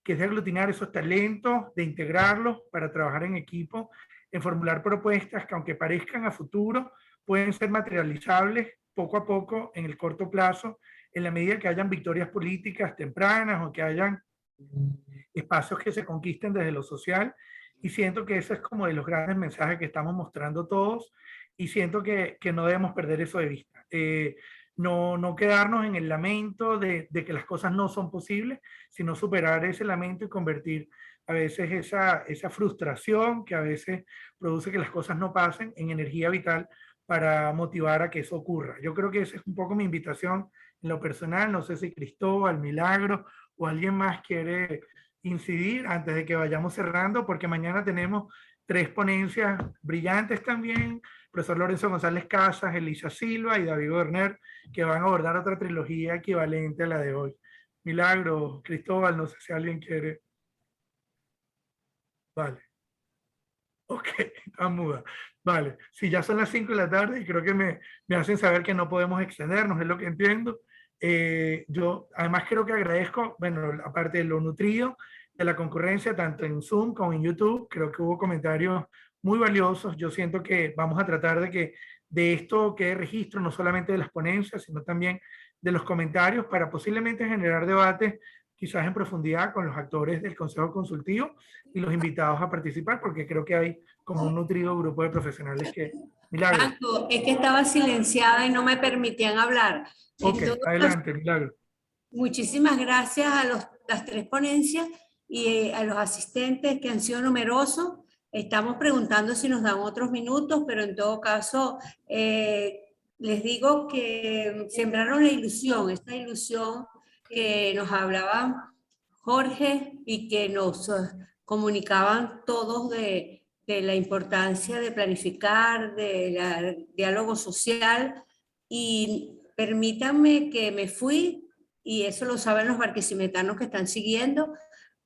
que es de aglutinar esos talentos, de integrarlos para trabajar en equipo, en formular propuestas que, aunque parezcan a futuro, pueden ser materializables poco a poco en el corto plazo, en la medida que hayan victorias políticas tempranas o que hayan espacios que se conquisten desde lo social. Y siento que ese es como de los grandes mensajes que estamos mostrando todos, y siento que no debemos perder eso de vista. No quedarnos en el lamento de que las cosas no son posibles, sino superar ese lamento y convertir a veces esa frustración que a veces produce que las cosas no pasen en energía vital para motivar a que eso ocurra. Yo creo que esa es un poco mi invitación en lo personal. No sé si Cristóbal, Milagro o alguien más quiere incidir antes de que vayamos cerrando, porque mañana tenemos 3 ponencias brillantes también, profesor Lorenzo González Casas, Elisa Silva y David Werner, que van a abordar otra trilogía equivalente a la de hoy. Milagro, Cristóbal, no sé si alguien quiere. Vale. Ok, está muda. Vale, si ya son las 5 de la tarde y creo que me hacen saber que no podemos extendernos, es lo que entiendo. Yo además creo que agradezco, bueno, aparte de lo nutrido de la concurrencia, tanto en Zoom como en YouTube, creo que hubo comentarios muy valiosos. Yo siento que vamos a tratar de que de esto quede registro, no solamente de las ponencias, sino también de los comentarios, para posiblemente generar debates quizás en profundidad con los actores del Consejo Consultivo y los invitados a participar, porque creo que hay como un nutrido grupo de profesionales que... Milagro. Franco, es que estaba silenciada y no me permitían hablar. Ok, adelante, Milagro. Muchísimas gracias a las 3 ponencias y a los asistentes que han sido numerosos. Estamos preguntando si nos dan otros minutos, pero en todo caso les digo que sembraron la ilusión, esta ilusión que nos hablaba Jorge y que nos comunicaban todos de la importancia de planificar, del diálogo social. Y permítanme que me fui, y eso lo saben los barquisimetanos que están siguiendo,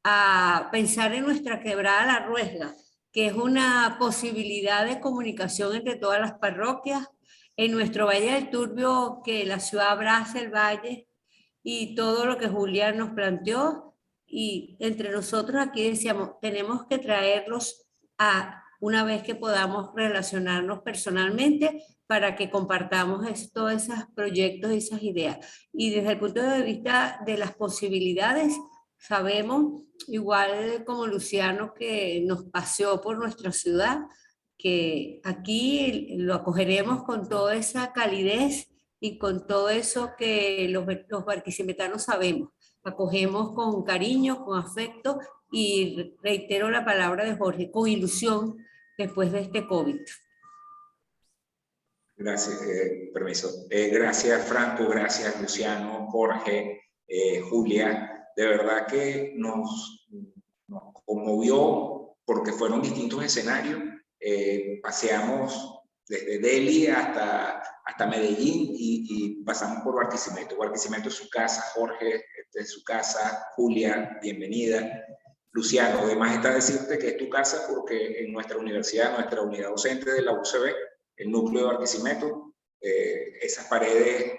a pensar en nuestra quebrada La Ruesga, que es una posibilidad de comunicación entre todas las parroquias, en nuestro Valle del Turbio, que la ciudad abraza el valle, y todo lo que Julián nos planteó, y entre nosotros aquí decíamos, tenemos que traerlos a una vez que podamos relacionarnos personalmente para que compartamos todos esos proyectos y esas ideas. Y desde el punto de vista de las posibilidades, sabemos, igual como Luciano que nos paseó por nuestra ciudad, que aquí lo acogeremos con toda esa calidez y con todo eso que los barquisimetanos sabemos. Acogemos con cariño, con afecto, y reitero la palabra de Jorge, con ilusión después de este COVID. Gracias, permiso. Gracias, Franco, gracias, Luciano, Jorge, Julia. De verdad que nos nos conmovió porque fueron distintos escenarios. Paseamos desde Delhi hasta Medellín y pasamos por Barquisimeto. Barquisimeto es su casa, Jorge, esta es su casa, Julia, bienvenida. Luciano, además está decirte que es tu casa porque en nuestra universidad, nuestra unidad docente de la UCB, el núcleo de Barquisimeto, esas paredes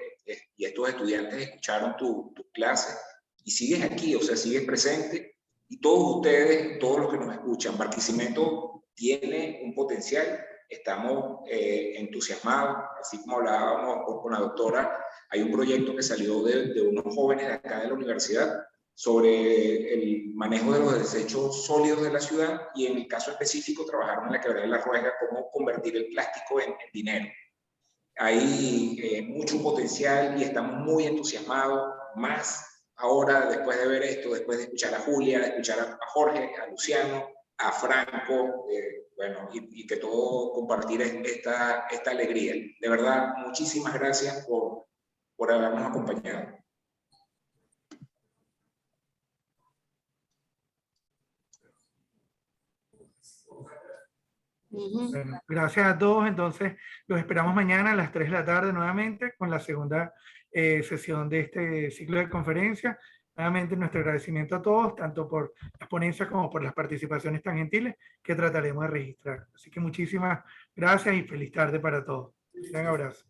y estos estudiantes escucharon tu clase y sigues aquí, o sea, sigues presente. Y todos ustedes, todos los que nos escuchan, Barquisimeto tiene un potencial, estamos entusiasmados, así como hablábamos con la doctora, hay un proyecto que salió de unos jóvenes de acá de la universidad sobre el manejo de los desechos sólidos de la ciudad y en el caso específico trabajaron en la quebrada de La Ruega cómo convertir el plástico en dinero. Hay mucho potencial y estamos muy entusiasmados, más ahora después de ver esto, después de escuchar a Julia, de escuchar a Jorge, a Luciano, a Franco, bueno, y que todo compartir esta alegría. De verdad, muchísimas gracias por habernos acompañado. Bueno, gracias a todos. Entonces, los esperamos mañana a las 3 de la tarde nuevamente con la segunda sesión de este ciclo de conferencias. Nuevamente, nuestro agradecimiento a todos, tanto por las ponencias como por las participaciones tan gentiles que trataremos de registrar. Así que muchísimas gracias y feliz tarde para todos. Un gran abrazo.